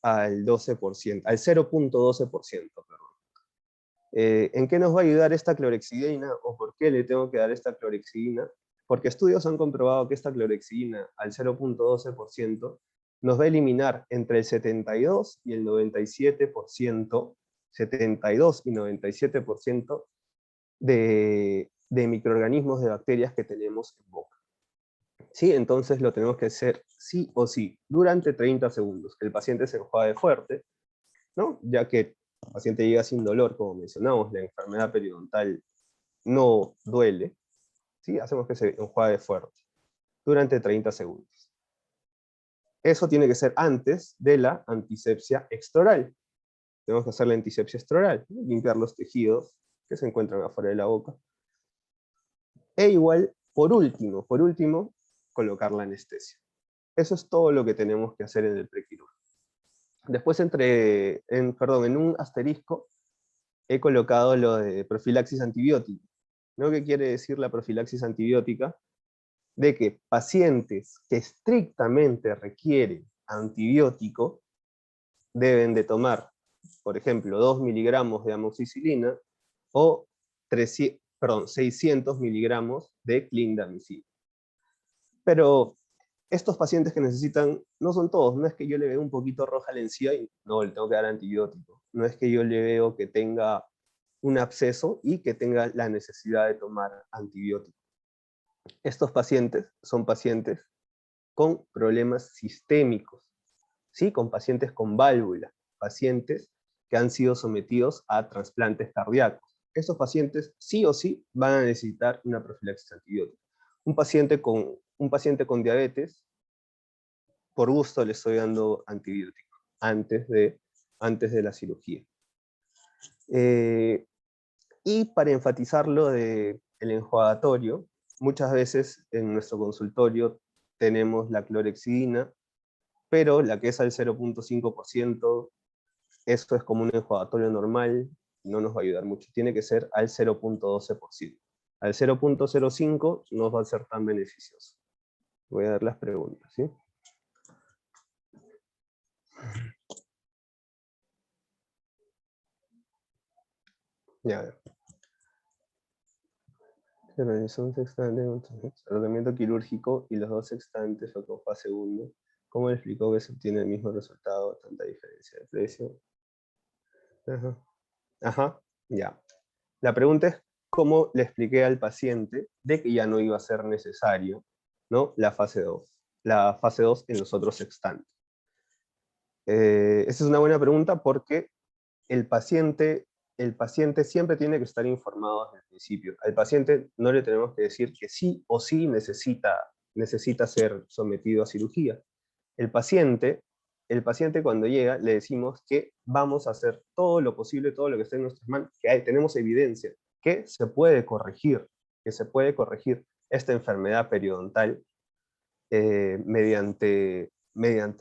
al 12%, al 0.12%, perdón. ¿En qué nos va a ayudar esta clorexidina o por qué le tengo que dar esta clorexidina? Porque estudios han comprobado que esta clorexidina al 0.12% nos va a eliminar entre el 72 y el 97%, 72 y 97% de microorganismos, de bacterias que tenemos en boca. ¿Sí? Entonces lo tenemos que hacer sí o sí, durante 30 segundos. El paciente se enjuague fuerte, ¿no? Ya que el paciente llega sin dolor, como mencionamos, la enfermedad periodontal no duele, ¿sí? Hacemos que se enjuague fuerte, durante 30 segundos. Eso tiene que ser antes de la antisepsia extraoral. Tenemos que hacer la antisepsia extraoral, ¿no? Limpiar los tejidos que se encuentran afuera de la boca. E igual, por último, colocar la anestesia. Eso es todo lo que tenemos que hacer en el prequirúrgico. Después, en un asterisco, he colocado lo de profilaxis antibiótica. ¿No? ¿Qué quiere decir la profilaxis antibiótica? De que pacientes que estrictamente requieren antibiótico deben de tomar, por ejemplo, 2 miligramos de amoxicilina o 600 miligramos de clindamicina. Pero estos pacientes que necesitan, no son todos, no es que yo le veo un poquito roja la encía y no, le tengo que dar antibiótico. No es que yo le veo que tenga un absceso y que tenga la necesidad de tomar antibiótico. Estos pacientes son pacientes con problemas sistémicos, ¿sí? Con pacientes con válvula, pacientes que han sido sometidos a trasplantes cardíacos. Estos pacientes sí o sí van a necesitar una profilaxis antibiótica. Un paciente con diabetes, por gusto le estoy dando antibiótico antes de la cirugía. Y para enfatizar lo del enjuagatorio, muchas veces en nuestro consultorio tenemos la clorexidina, pero la que es al 0.5%, eso es como un enjuagatorio normal, no nos va a ayudar mucho. Tiene que ser al 0.12%. Al 0.05 no va a ser tan beneficioso. Voy a dar las preguntas, ¿sí? Ya, a ver. Se realizó un sextante, tratamiento quirúrgico y los dos sextantes fue con fase 1. ¿Cómo le explicó que se obtiene el mismo resultado, tanta diferencia de precio? Ajá. Ajá, ya. La pregunta es cómo le expliqué al paciente de que ya no iba a ser necesario, ¿no? La fase 2 en los otros sextantes. Esa es una buena pregunta porque el paciente siempre tiene que estar informado desde el principio. Al paciente no le tenemos que decir que sí o sí necesita ser sometido a cirugía. El paciente cuando llega le decimos que vamos a hacer todo lo posible, todo lo que esté en nuestras manos, que tenemos evidencia, que se puede corregir esta enfermedad periodontal mediante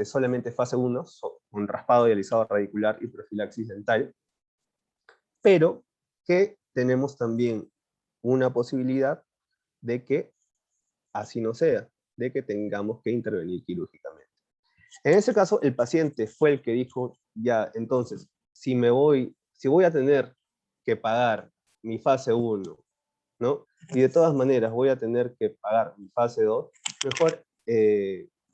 solamente fase 1, un raspado y alisado radicular y profilaxis dental, pero que tenemos también una posibilidad de que así no sea, de que tengamos que intervenir quirúrgicamente. En ese caso, el paciente fue el que dijo, ya, entonces, si voy a tener que pagar mi fase 1, ¿no? Y de todas maneras voy a tener que pagar mi fase 2, mejor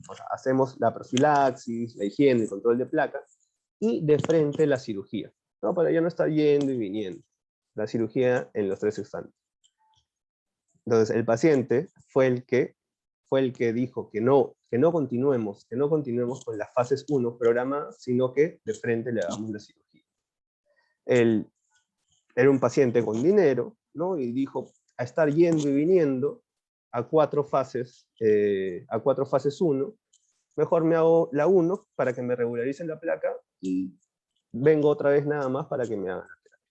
O sea, hacemos la profilaxis, la higiene, el control de placa, y de frente la cirugía, ¿no? Para ya no estar yendo y viniendo. La cirugía en los 3 instantes. Entonces, el paciente fue el que dijo que no continuemos con las fases 1 programadas, sino que de frente le hagamos la cirugía. Él era un paciente con dinero, ¿no? Y dijo, a estar yendo y viniendo a 4 fases 1, mejor me hago la 1 para que me regularicen la placa y vengo otra vez nada más para que me hagan la terapia.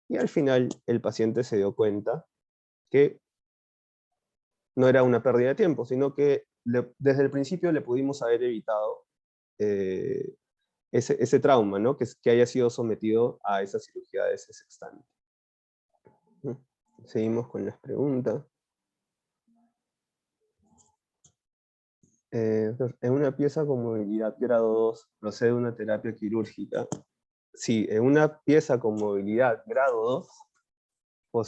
Y al final el paciente se dio cuenta que no era una pérdida de tiempo, sino que desde el principio le pudimos haber evitado ese trauma, ¿no? Que haya sido sometido a esa cirugía de ese sextante. Seguimos con las preguntas. En una pieza con movilidad grado 2 procede una terapia quirúrgica. Sí, en una pieza con movilidad grado 2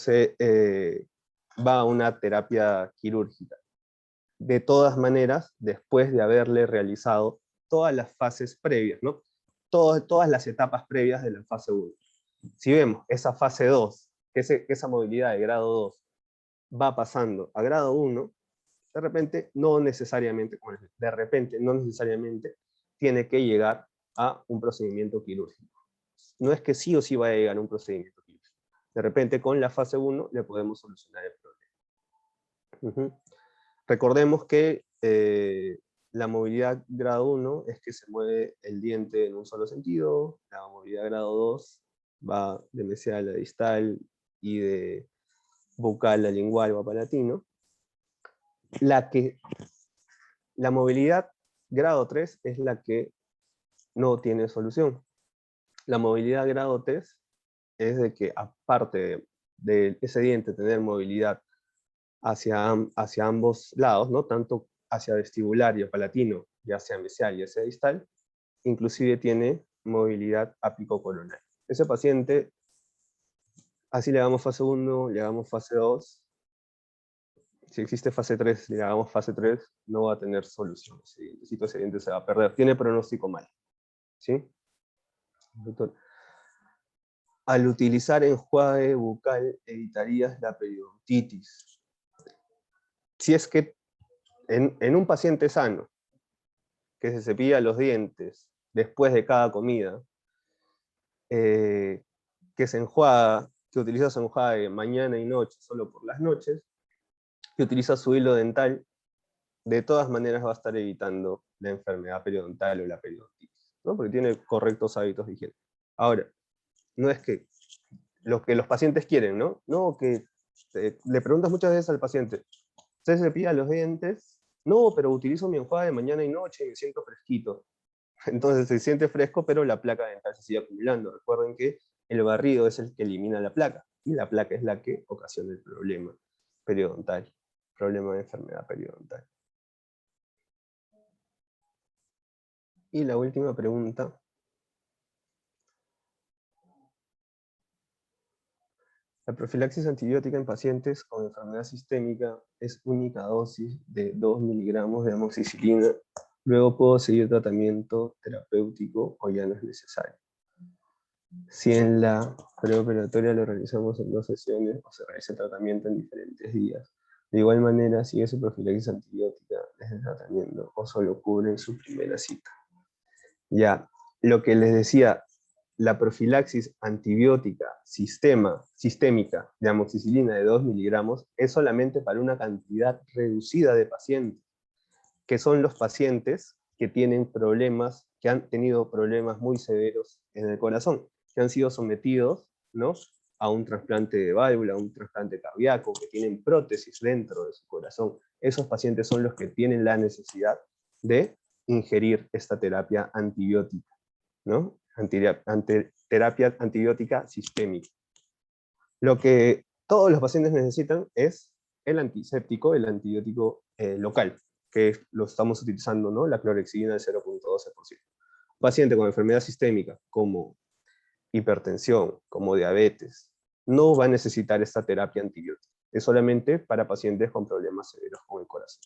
va a una terapia quirúrgica. De todas maneras, después de haberle realizado todas las fases previas, ¿no? Todas las etapas previas de la fase 1. Si vemos esa fase 2, que esa movilidad de grado 2 va pasando a grado 1, de repente no necesariamente tiene que llegar a un procedimiento quirúrgico. No es que sí o sí vaya a llegar a un procedimiento quirúrgico. De repente con la fase 1 le podemos solucionar el problema. Recordemos que la movilidad grado 1 es que se mueve el diente en un solo sentido, la movilidad grado 2 va de mesial a distal y de bucal a lingual o a palatino. La movilidad grado 3 es la que no tiene solución. La movilidad grado 3 es de que aparte de ese diente tener movilidad hacia ambos lados, ¿no? Tanto hacia vestibular y palatino, y hacia mesial y hacia distal, inclusive tiene movilidad apicocoronar. Ese paciente, así le damos fase 1, le damos fase 2, si existe fase 3, le hagamos fase 3, no va a tener solución. Ese diente se va a perder. Tiene pronóstico mal. ¿Sí? Doctor. Al utilizar enjuague bucal, evitarías la periodontitis. Si es que en un paciente sano, que se cepilla los dientes después de cada comida, que se enjuaga, que utiliza su enjuague mañana y noche, solo por las noches, que utiliza su hilo dental, de todas maneras va a estar evitando la enfermedad periodontal o la periodontitis, ¿no? Porque tiene correctos hábitos de higiene. Ahora, no es que lo que los pacientes quieren, ¿no? No, que le preguntas muchas veces al paciente, ¿usted se cepilla los dientes? No, pero utilizo mi enjuague de mañana y noche y me siento fresquito. Entonces se siente fresco, pero la placa dental se sigue acumulando. Recuerden que el barrido es el que elimina la placa, y la placa es la que ocasiona el problema periodontal, problema de enfermedad periodontal. Y la última pregunta. La profilaxis antibiótica en pacientes con enfermedad sistémica es única dosis de 2 miligramos de amoxicilina. Luego puedo seguir tratamiento terapéutico o ya no es necesario. Si en la preoperatoria lo realizamos en 2 sesiones o se realiza el tratamiento en diferentes días. De igual manera, sigue su profilaxis antibiótica desde el tratamiento o solo cubre en su primera cita. Ya, lo que les decía, la profilaxis antibiótica sistémica de amoxicilina de 2 miligramos es solamente para una cantidad reducida de pacientes, que son los pacientes que tienen problemas, que han tenido problemas muy severos en el corazón, que han sido sometidos, ¿no?, a un trasplante de válvula, a un trasplante cardíaco, que tienen prótesis dentro de su corazón. Esos pacientes son los que tienen la necesidad de ingerir esta terapia antibiótica, ¿no? Terapia antibiótica sistémica. Lo que todos los pacientes necesitan es el antiséptico, el antibiótico local, que lo estamos utilizando, ¿no?, la clorhexidina del 0.12%. Paciente con enfermedad sistémica, como hipertensión, como diabetes, no va a necesitar esta terapia antibiótica. Es solamente para pacientes con problemas severos con el corazón.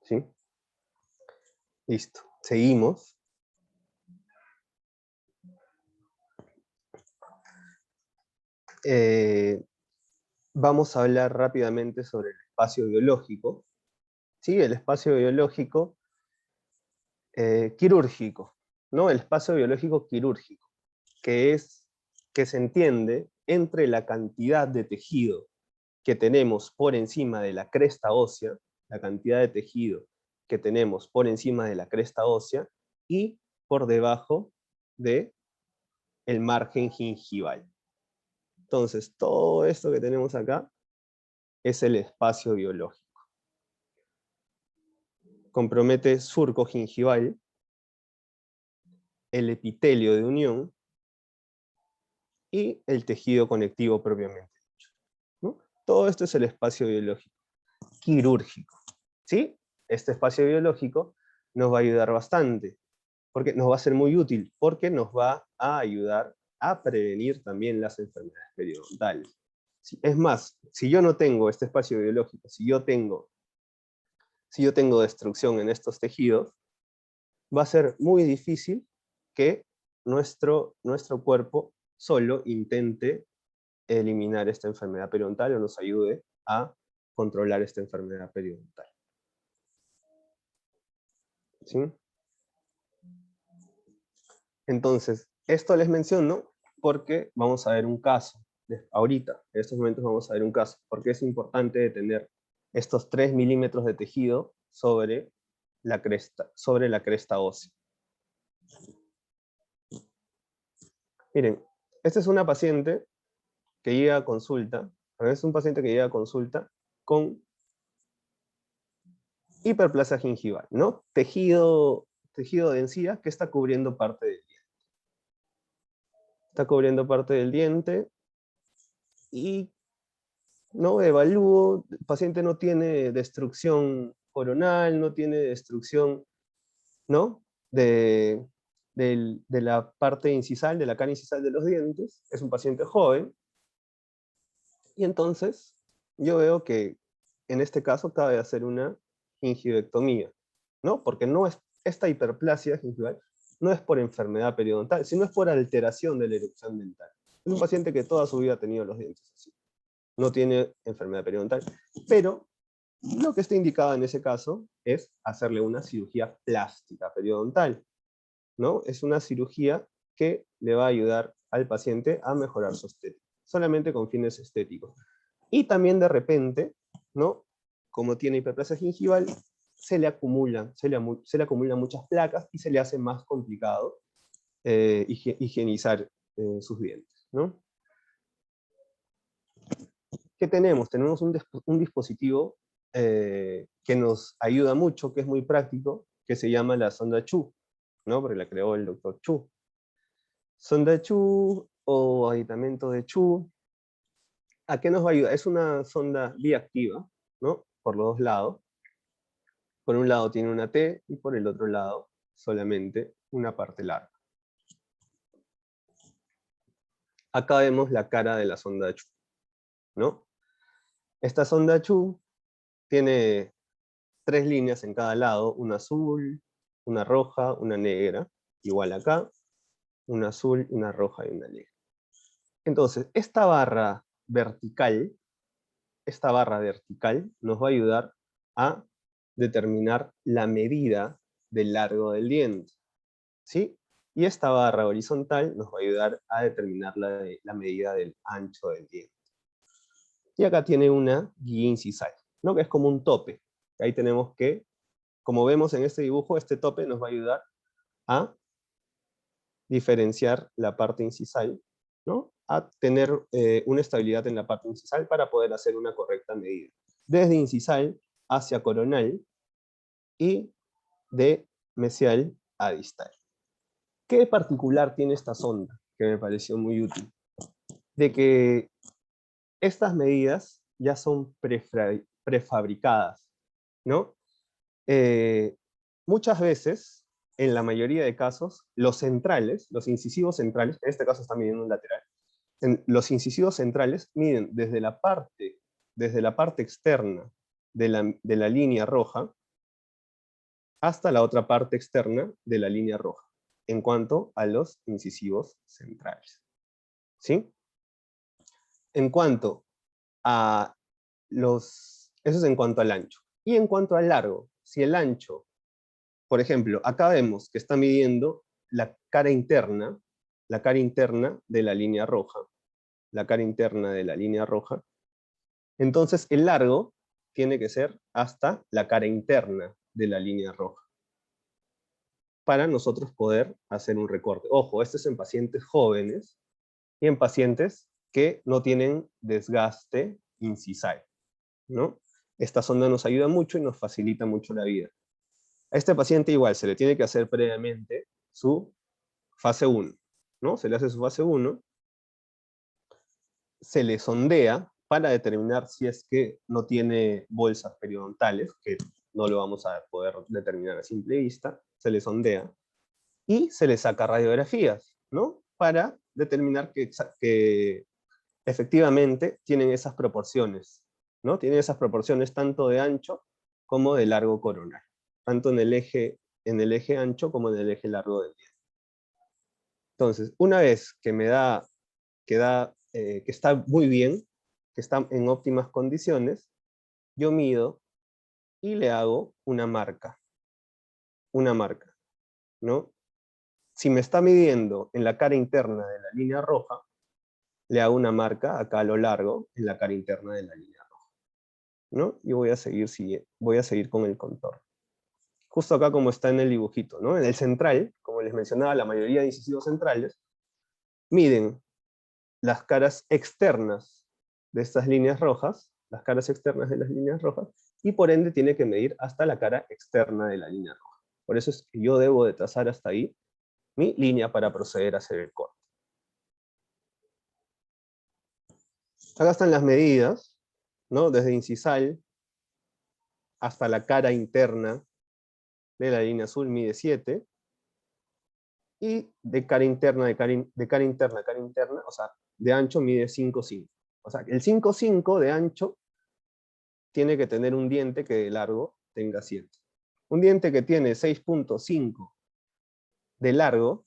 ¿Sí? Listo. Seguimos. Vamos a hablar rápidamente sobre el espacio biológico. ¿Sí? El espacio biológico quirúrgico, ¿no? El espacio biológico quirúrgico, que se entiende entre la cantidad de tejido que tenemos por encima de la cresta ósea, la cantidad de tejido que tenemos por encima de la cresta ósea y por debajo de el margen gingival. Entonces, todo esto que tenemos acá es el espacio biológico. Compromete surco gingival, el epitelio de unión y el tejido conectivo propiamente dicho, ¿no? Todo esto es el espacio biológico quirúrgico, ¿sí? Este espacio biológico nos va a ayudar bastante, porque nos va a ser muy útil, porque nos va a ayudar a prevenir también las enfermedades periodontales. Es más, si yo no tengo este espacio biológico, si yo tengo destrucción en estos tejidos, va a ser muy difícil que nuestro cuerpo solo intente eliminar esta enfermedad periodontal o nos ayude a controlar esta enfermedad periodontal. ¿Sí? Entonces, esto les menciono porque vamos a ver un caso. Ahorita, en estos momentos vamos a ver un caso, porque es importante tener estos 3 milímetros de tejido sobre la cresta ósea. Miren, esta es una paciente que llega a consulta, es un paciente que llega a consulta con hiperplasia gingival, ¿no? Tejido de encía que está cubriendo parte del diente. Está cubriendo parte del diente y no evalúo, el paciente no tiene destrucción coronal, no tiene destrucción, ¿no? de la parte incisal, de la cara incisal de los dientes, es un paciente joven, y entonces yo veo que en este caso cabe hacer una gingivectomía, ¿no? Porque no es, esta hiperplasia gingival no es por enfermedad periodontal, sino es por alteración de la erupción dental. Es un paciente que toda su vida ha tenido los dientes así. No tiene enfermedad periodontal, pero lo que está indicado en ese caso es hacerle una cirugía plástica periodontal, ¿no? Es una cirugía que le va a ayudar al paciente a mejorar su estética, solamente con fines estéticos. Y también de repente, ¿no? Como tiene hiperplasia gingival, se le acumulan muchas placas y se le hace más complicado higienizar sus dientes, ¿no? ¿Qué tenemos? Tenemos un dispositivo que nos ayuda mucho, que es muy práctico, que se llama la sonda Chu, ¿no? Porque la creó el doctor Chu. Sonda Chu o aditamento de Chu, ¿a qué nos va a ayudar? Es una sonda biactiva, ¿no? Por los dos lados. Por un lado tiene una T y por el otro lado solamente una parte larga. Acá vemos la cara de la sonda Chu, ¿no? Esta sonda Chu tiene 3 líneas en cada lado, una azul, una roja, una negra, igual acá, una azul, una roja y una negra. Entonces, esta barra vertical nos va a ayudar a determinar la medida del largo del diente, ¿sí? Y esta barra horizontal nos va a ayudar a determinar la medida del ancho del diente. Y acá tiene una guía incisal, ¿no? Que es como un tope. Ahí tenemos que, como vemos en este dibujo, este tope nos va a ayudar a diferenciar la parte incisal, ¿no? A tener una estabilidad en la parte incisal para poder hacer una correcta medida. Desde incisal hacia coronal y de mesial a distal. ¿Qué particular tiene esta sonda? Que me pareció muy útil. De que estas medidas ya son prefabricadas, ¿no? Muchas veces, en la mayoría de casos, los incisivos centrales, en este caso están midiendo un lateral, los incisivos centrales miden desde la parte externa de la línea roja hasta la otra parte externa de la línea roja, en cuanto a los incisivos centrales. ¿Sí? En cuanto a eso es en cuanto al ancho. Y en cuanto al largo, si el ancho, por ejemplo, acá vemos que está midiendo la cara interna de la línea roja, la cara interna de la línea roja, entonces el largo tiene que ser hasta la cara interna de la línea roja, para nosotros poder hacer un recorte. Ojo, esto es en pacientes jóvenes y en pacientes que no tienen desgaste incisal, ¿no? Esta sonda nos ayuda mucho y nos facilita mucho la vida. A este paciente igual se le tiene que hacer previamente su fase 1, ¿no? Se le hace su fase 1, se le sondea para determinar si es que no tiene bolsas periodontales, que no lo vamos a poder determinar a simple vista, se le sondea, y se le saca radiografías, ¿no? Para determinar que efectivamente tienen esas proporciones, ¿no? Tienen esas proporciones tanto de ancho como de largo coronal, tanto en el eje ancho como en el eje largo del diente. Entonces, una vez que me da, que está muy bien, que está en óptimas condiciones, yo mido y le hago una marca, ¿no? Si me está midiendo en la cara interna de la línea roja, le hago una marca acá a lo largo en la cara interna de la línea roja, ¿no? Y voy a seguir con el contorno. Justo acá como está en el dibujito, ¿no? En el central, como les mencionaba, la mayoría de incisivos centrales miden las caras externas de estas líneas rojas, las caras externas de las líneas rojas, y por ende tiene que medir hasta la cara externa de la línea roja. Por eso es que yo debo de trazar hasta ahí mi línea para proceder a hacer el corte. Acá están las medidas, ¿no? Desde incisal hasta la cara interna de la línea azul mide 7, y de cara interna, o sea, de ancho mide 5,5. O sea, el 5,5 de ancho tiene que tener un diente que de largo tenga 7. Un diente que tiene 6,5 de largo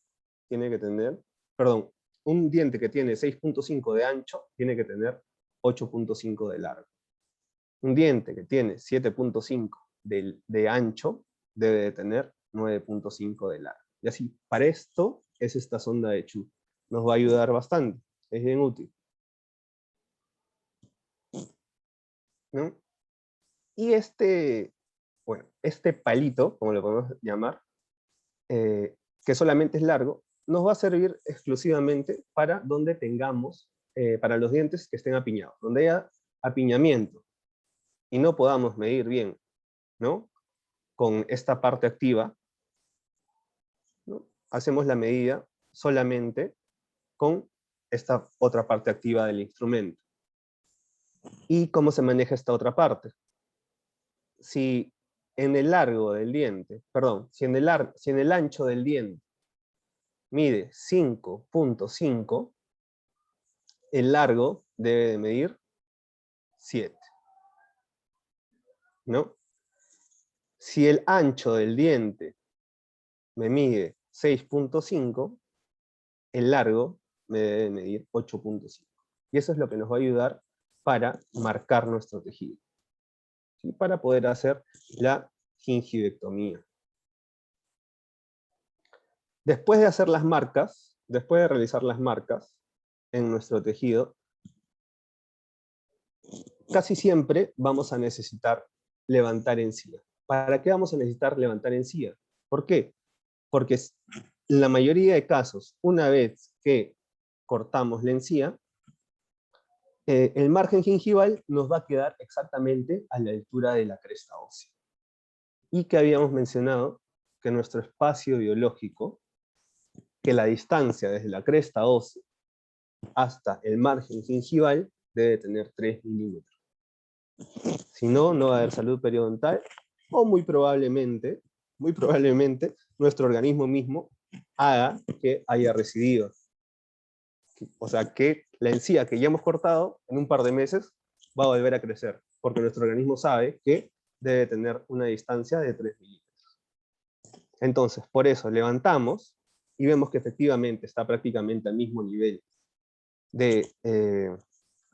tiene que tener, perdón, un diente que tiene 6,5 de ancho tiene que tener 8,5 de largo. Un diente que tiene 7,5 de ancho debe de tener 9,5 de largo. Y así, para esto es esta sonda de Chu. Nos va a ayudar bastante, es bien útil, ¿no? Y este palito, como lo podemos llamar, que solamente es largo, nos va a servir exclusivamente para donde tengamos, para los dientes que estén apiñados, donde haya apiñamiento y no podamos medir bien, ¿no? Con esta parte activa, ¿no? Hacemos la medida solamente con esta otra parte activa del instrumento. ¿Y cómo se maneja esta otra parte? Si en el largo del diente, perdón, si en el ancho del diente mide 5,5, el largo debe de medir 7, ¿no? Si el ancho del diente me mide 6,5, el largo me debe medir 8,5. Y eso es lo que nos va a ayudar para marcar nuestro tejido, ¿sí? Para poder hacer la gingivectomía. Después de hacer las marcas, después de realizar las marcas en nuestro tejido, casi siempre vamos a necesitar levantar encía. ¿Para qué vamos a necesitar levantar encía? ¿Por qué? Porque en la mayoría de casos, una vez que cortamos la encía, el margen gingival nos va a quedar exactamente a la altura de la cresta ósea. Y que habíamos mencionado que nuestro espacio biológico, que la distancia desde la cresta ósea hasta el margen gingival debe tener 3 milímetros. Si no, no va a haber salud periodontal, o muy probablemente, nuestro organismo mismo haga que haya residido. O sea, que la encía que ya hemos cortado, en un par de meses, va a volver a crecer, porque nuestro organismo sabe que debe tener una distancia de 3 milímetros. Entonces, por eso levantamos y vemos que efectivamente está prácticamente al mismo nivel de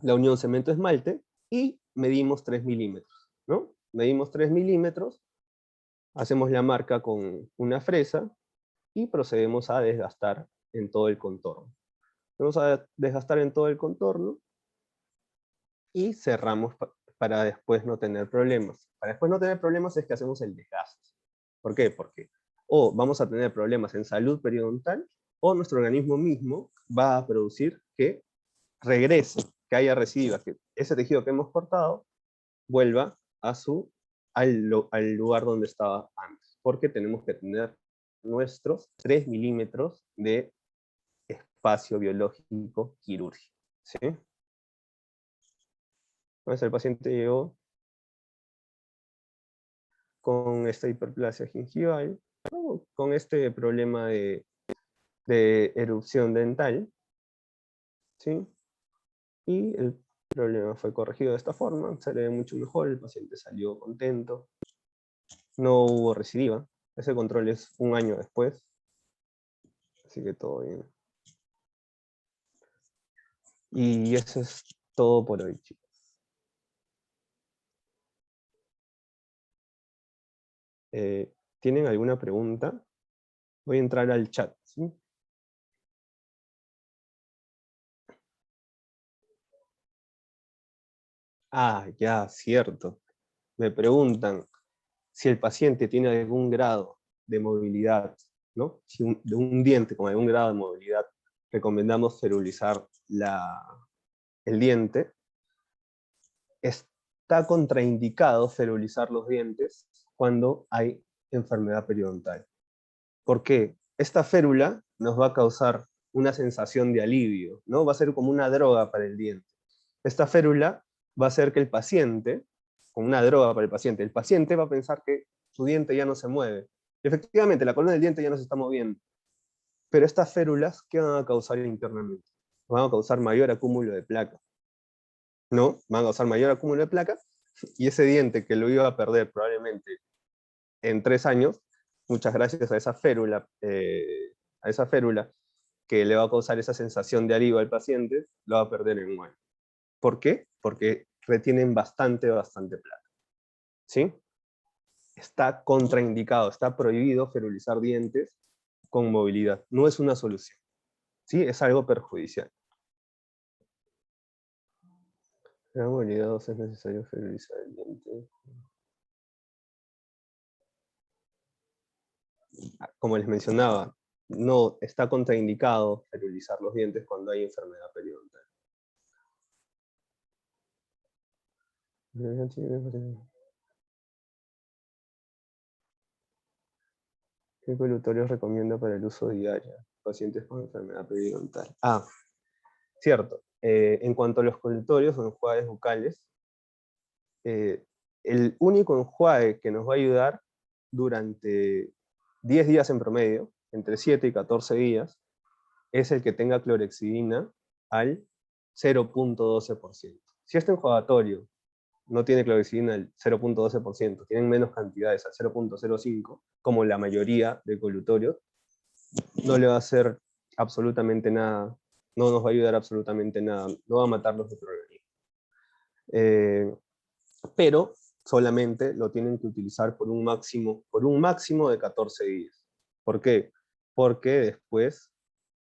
la unión cemento-esmalte, y medimos 3 milímetros, ¿no? Medimos 3 milímetros, hacemos la marca con una fresa y procedemos a desgastar en todo el contorno. Vamos a desgastar en todo el contorno y cerramos para después no tener problemas. Para después no tener problemas es que hacemos el desgaste. ¿Por qué? Porque o vamos a tener problemas en salud periodontal, o nuestro organismo mismo va a producir que regrese, que haya recidiva, que ese tejido que hemos cortado vuelva al lugar donde estaba antes, porque tenemos que tener nuestros 3 milímetros de espacio biológico quirúrgico. ¿Sí? Entonces el paciente llegó con esta hiperplasia gingival, ¿no? Con este problema de erupción dental, ¿sí? Y el problema fue corregido de esta forma, se le ve mucho mejor, el paciente salió contento, no hubo recidiva, ese control es un año después, así que todo bien. Y eso es todo por hoy, chicos. ¿Tienen alguna pregunta? Voy a entrar al chat, ¿sí? Ah, ya, cierto. Me preguntan si el paciente tiene algún grado de movilidad, ¿no? Si de un diente con algún grado de movilidad, recomendamos ferulizar el diente. Está contraindicado ferulizar los dientes cuando hay enfermedad periodontal. ¿Por qué? Esta férula nos va a causar una sensación de alivio, ¿no? Va a ser como una droga para el diente. Esta férula va a hacer que el paciente, como una droga para el paciente va a pensar que su diente ya no se mueve. Y efectivamente, la columna del diente ya no se está moviendo. Pero estas férulas, ¿qué van a causar internamente? Van a causar mayor acúmulo de placa, ¿no? Van a causar mayor acúmulo de placa, y ese diente que lo iba a perder probablemente en 3 años, muchas gracias a esa férula que le va a causar esa sensación de alivio al paciente, lo va a perder en un año. ¿Por qué? Porque retienen bastante placa. ¿Sí? Está contraindicado, está prohibido ferulizar dientes con movilidad. No es una solución. ¿Sí? Es algo perjudicial. La movilidad es necesario ferulizar el diente. Como les mencionaba, no está contraindicado ferulizar los dientes cuando hay enfermedad periodontal. ¿Qué colutorios recomienda para el uso diario? Pacientes con enfermedad periodontal. Ah, cierto. En cuanto a los colutorios o enjuagues bucales, el único enjuague que nos va a ayudar durante 10 días en promedio, entre 7 y 14 días, es el que tenga clorexidina al 0.12%. Si este enjuagatorio no tiene clorexidina al 0.12%, tienen menos cantidades al 0.05%, como la mayoría de colutorios, no le va a hacer absolutamente nada, no nos va a ayudar absolutamente nada, no va a matar los microorganismos. Pero solamente lo tienen que utilizar por un máximo de 14 días. ¿Por qué? Porque después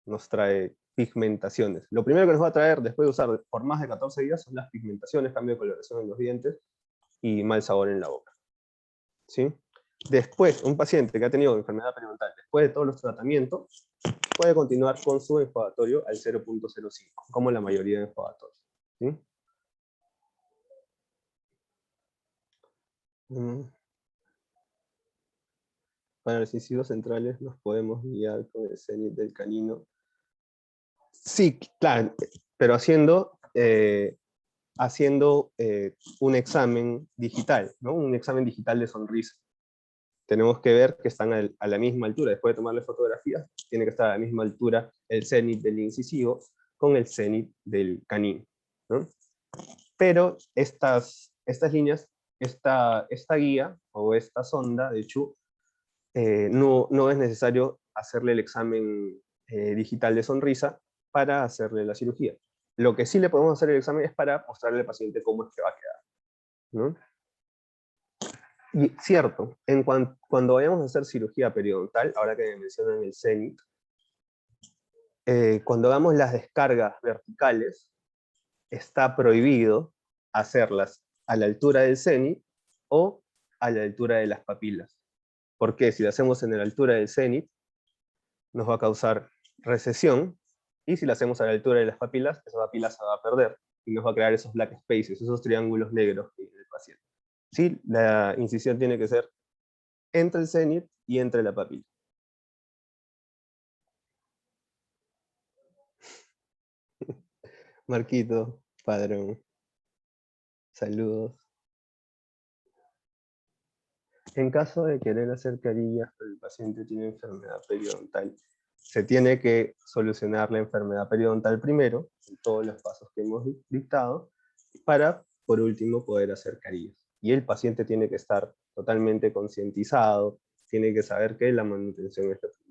nos trae pigmentaciones. Lo primero que nos va a traer después de usar por más de 14 días son las pigmentaciones, cambio de coloración en los dientes y mal sabor en la boca. ¿Sí? Después, un paciente que ha tenido enfermedad periodontal, después de todos los tratamientos, puede continuar con su enjuagatorio al 0.05, como la mayoría de enjuagatorios. ¿Sí? Para los incisos centrales nos podemos guiar con el cenit del canino. Sí, claro, pero haciendo un examen digital, ¿no? Un examen digital de sonrisa. Tenemos que ver que están a la misma altura. Después de tomarle fotografías, tiene que estar a la misma altura el cenit del incisivo con el cenit del canino, ¿no? Pero estas líneas, esta guía o esta sonda de Chu no es necesario hacerle el examen digital de sonrisa para hacerle la cirugía. Lo que sí le podemos hacer el examen es para mostrarle al paciente cómo es que va a quedar, ¿no? Y cierto, cuando vayamos a hacer cirugía periodontal, ahora que me mencionan el cenit, cuando hagamos las descargas verticales, está prohibido hacerlas a la altura del cenit o a la altura de las papilas. Porque si lo hacemos en la altura del cenit, nos va a causar recesión, y si lo hacemos a la altura de las papilas, esa papila se va a perder y nos va a crear esos black spaces, esos triángulos negros que tiene el paciente. Sí, la incisión tiene que ser entre el cenit y entre la papila. Marquito, padrón. Saludos. En caso de querer hacer carillas, pero el paciente tiene enfermedad periodontal, se tiene que solucionar la enfermedad periodontal primero, en todos los pasos que hemos dictado, para, por último, poder hacer carillas. Y el paciente tiene que estar totalmente concientizado, tiene que saber que la manutención es lo primero.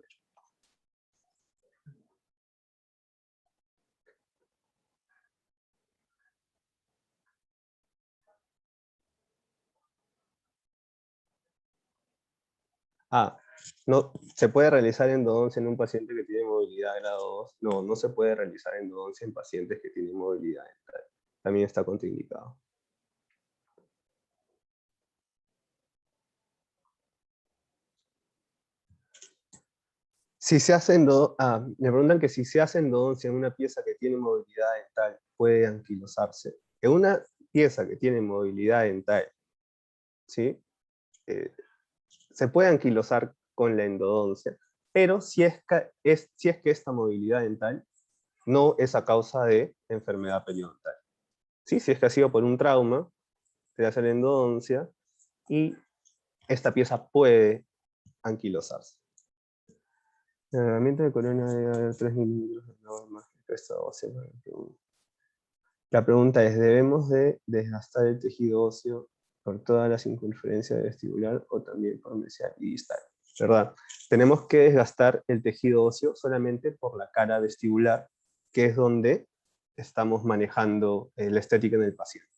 No, ¿se puede realizar endodoncia en un paciente que tiene movilidad grado 2? No, no se puede realizar endodoncia en pacientes que tienen movilidad dental. También está contraindicado. Si se hace me preguntan que si se hace endodoncia en una pieza que tiene movilidad dental, ¿puede anquilosarse? En una pieza que tiene movilidad dental, ¿sí? Se puede anquilosar con la endodoncia, pero si es que esta movilidad dental no es a causa de enfermedad periodontal. ¿Sí? Si es que ha sido por un trauma, se hace la endodoncia y esta pieza puede anquilosarse. El herramienta de corona debe haber 3 milímetros, no más que esta ósea. La pregunta es, ¿debemos de desgastar el tejido óseo por toda la circunferencia vestibular o también por mesial y distal? ¿Verdad? Tenemos que desgastar el tejido óseo solamente por la cara vestibular, que es donde estamos manejando la estética en el paciente,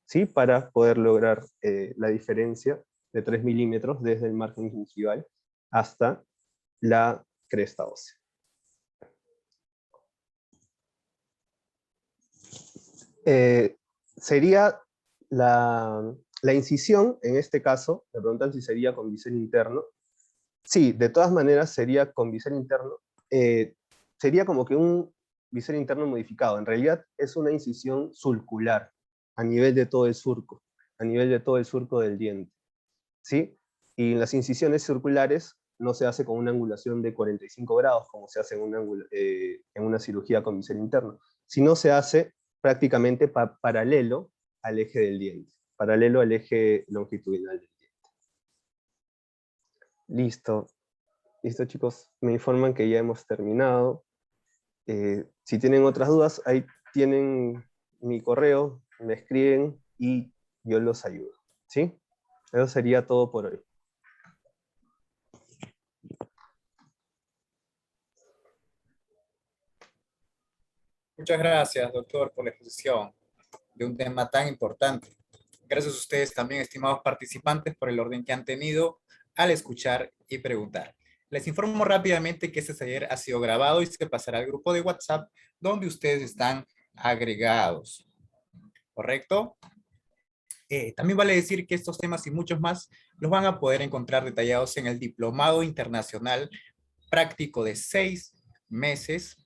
¿sí? Para poder lograr la diferencia de 3 milímetros desde el margen gingival hasta la cresta ósea. Sería la incisión, en este caso, me preguntan si sería con bisel interno. Sí, de todas maneras sería con bisel interno. Sería como que un bisel interno modificado. En realidad es una incisión sulcular a nivel de todo el surco, a nivel de todo el surco del diente, ¿sí? Y en las incisiones circulares no se hace con una angulación de 45 grados, como se hace en una cirugía con bisel interno, sino se hace prácticamente paralelo al eje del diente, paralelo al eje longitudinal del diente. Listo. Listo, chicos. Me informan que ya hemos terminado. Si tienen otras dudas, ahí tienen mi correo, me escriben y yo los ayudo. ¿Sí? Eso sería todo por hoy. Muchas gracias, doctor, por la exposición de un tema tan importante. Gracias a ustedes también, estimados participantes, por el orden que han tenido al escuchar y preguntar. Les informo rápidamente que este taller ha sido grabado y se pasará al grupo de WhatsApp donde ustedes están agregados. ¿Correcto? También vale decir que estos temas y muchos más los van a poder encontrar detallados en el Diplomado Internacional Práctico de 6 meses,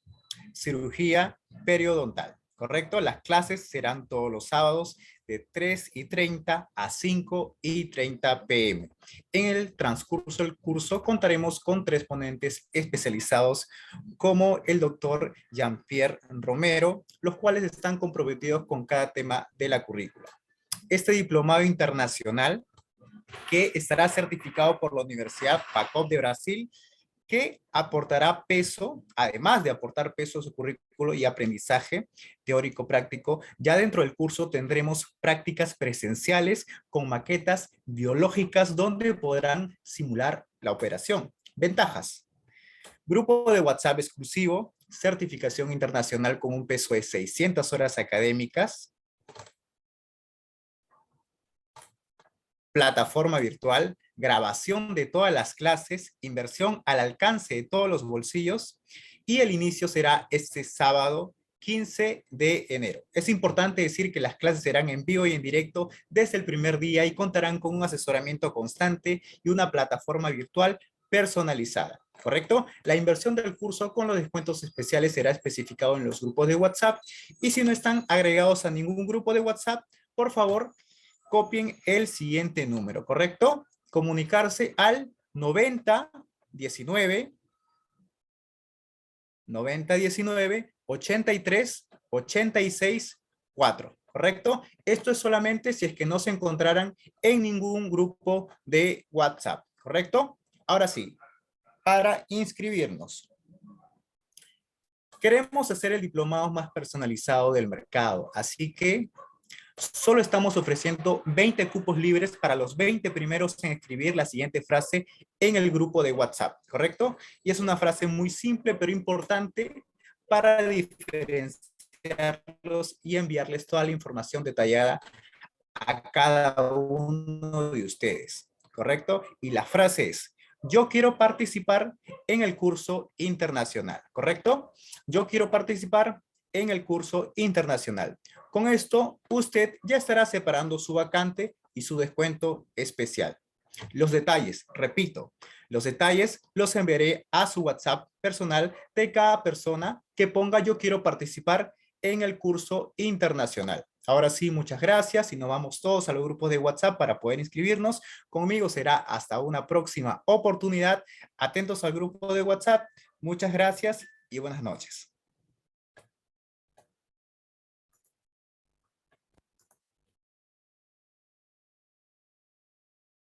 cirugía periodontal, ¿correcto? Las clases serán todos los sábados de 3:30 a 5:30 p.m. En el transcurso del curso contaremos con 3 ponentes especializados como el doctor Jean-Pierre Romero, los cuales están comprometidos con cada tema de la currícula. Este diplomado internacional, que estará certificado por la Universidad PACOP de Brasil, que aportará peso, además de aportar peso a su currículo y aprendizaje teórico práctico. Ya dentro del curso tendremos prácticas presenciales con maquetas biológicas donde podrán simular la operación. Ventajas: grupo de WhatsApp exclusivo, certificación internacional con un peso de 600 horas académicas, plataforma virtual, grabación de todas las clases, inversión al alcance de todos los bolsillos, y el inicio será este sábado 15 de enero. Es importante decir que las clases serán en vivo y en directo desde el primer día y contarán con un asesoramiento constante y una plataforma virtual personalizada, ¿correcto? La inversión del curso con los descuentos especiales será especificado en los grupos de WhatsApp, y si no están agregados a ningún grupo de WhatsApp, por favor, copien el siguiente número, ¿correcto? Comunicarse al 9019 83 86 4, ¿correcto? Esto es solamente si es que no se encontraran en ningún grupo de WhatsApp, ¿correcto? Ahora sí, para inscribirnos. Queremos hacer el diplomado más personalizado del mercado, así que solo estamos ofreciendo 20 cupos libres para los 20 primeros en escribir la siguiente frase en el grupo de WhatsApp, ¿correcto? Y es una frase muy simple pero importante para diferenciarlos y enviarles toda la información detallada a cada uno de ustedes, ¿correcto? Y la frase es: yo quiero participar en el curso internacional, ¿correcto? Yo quiero participar en el curso internacional. Con esto, usted ya estará separando su vacante y su descuento especial. Los detalles, repito, los detalles los enviaré a su WhatsApp personal de cada persona que ponga yo quiero participar en el curso internacional. Ahora sí, muchas gracias y nos vamos todos a los grupos de WhatsApp para poder inscribirnos. Conmigo será hasta una próxima oportunidad. Atentos al grupo de WhatsApp. Muchas gracias y buenas noches.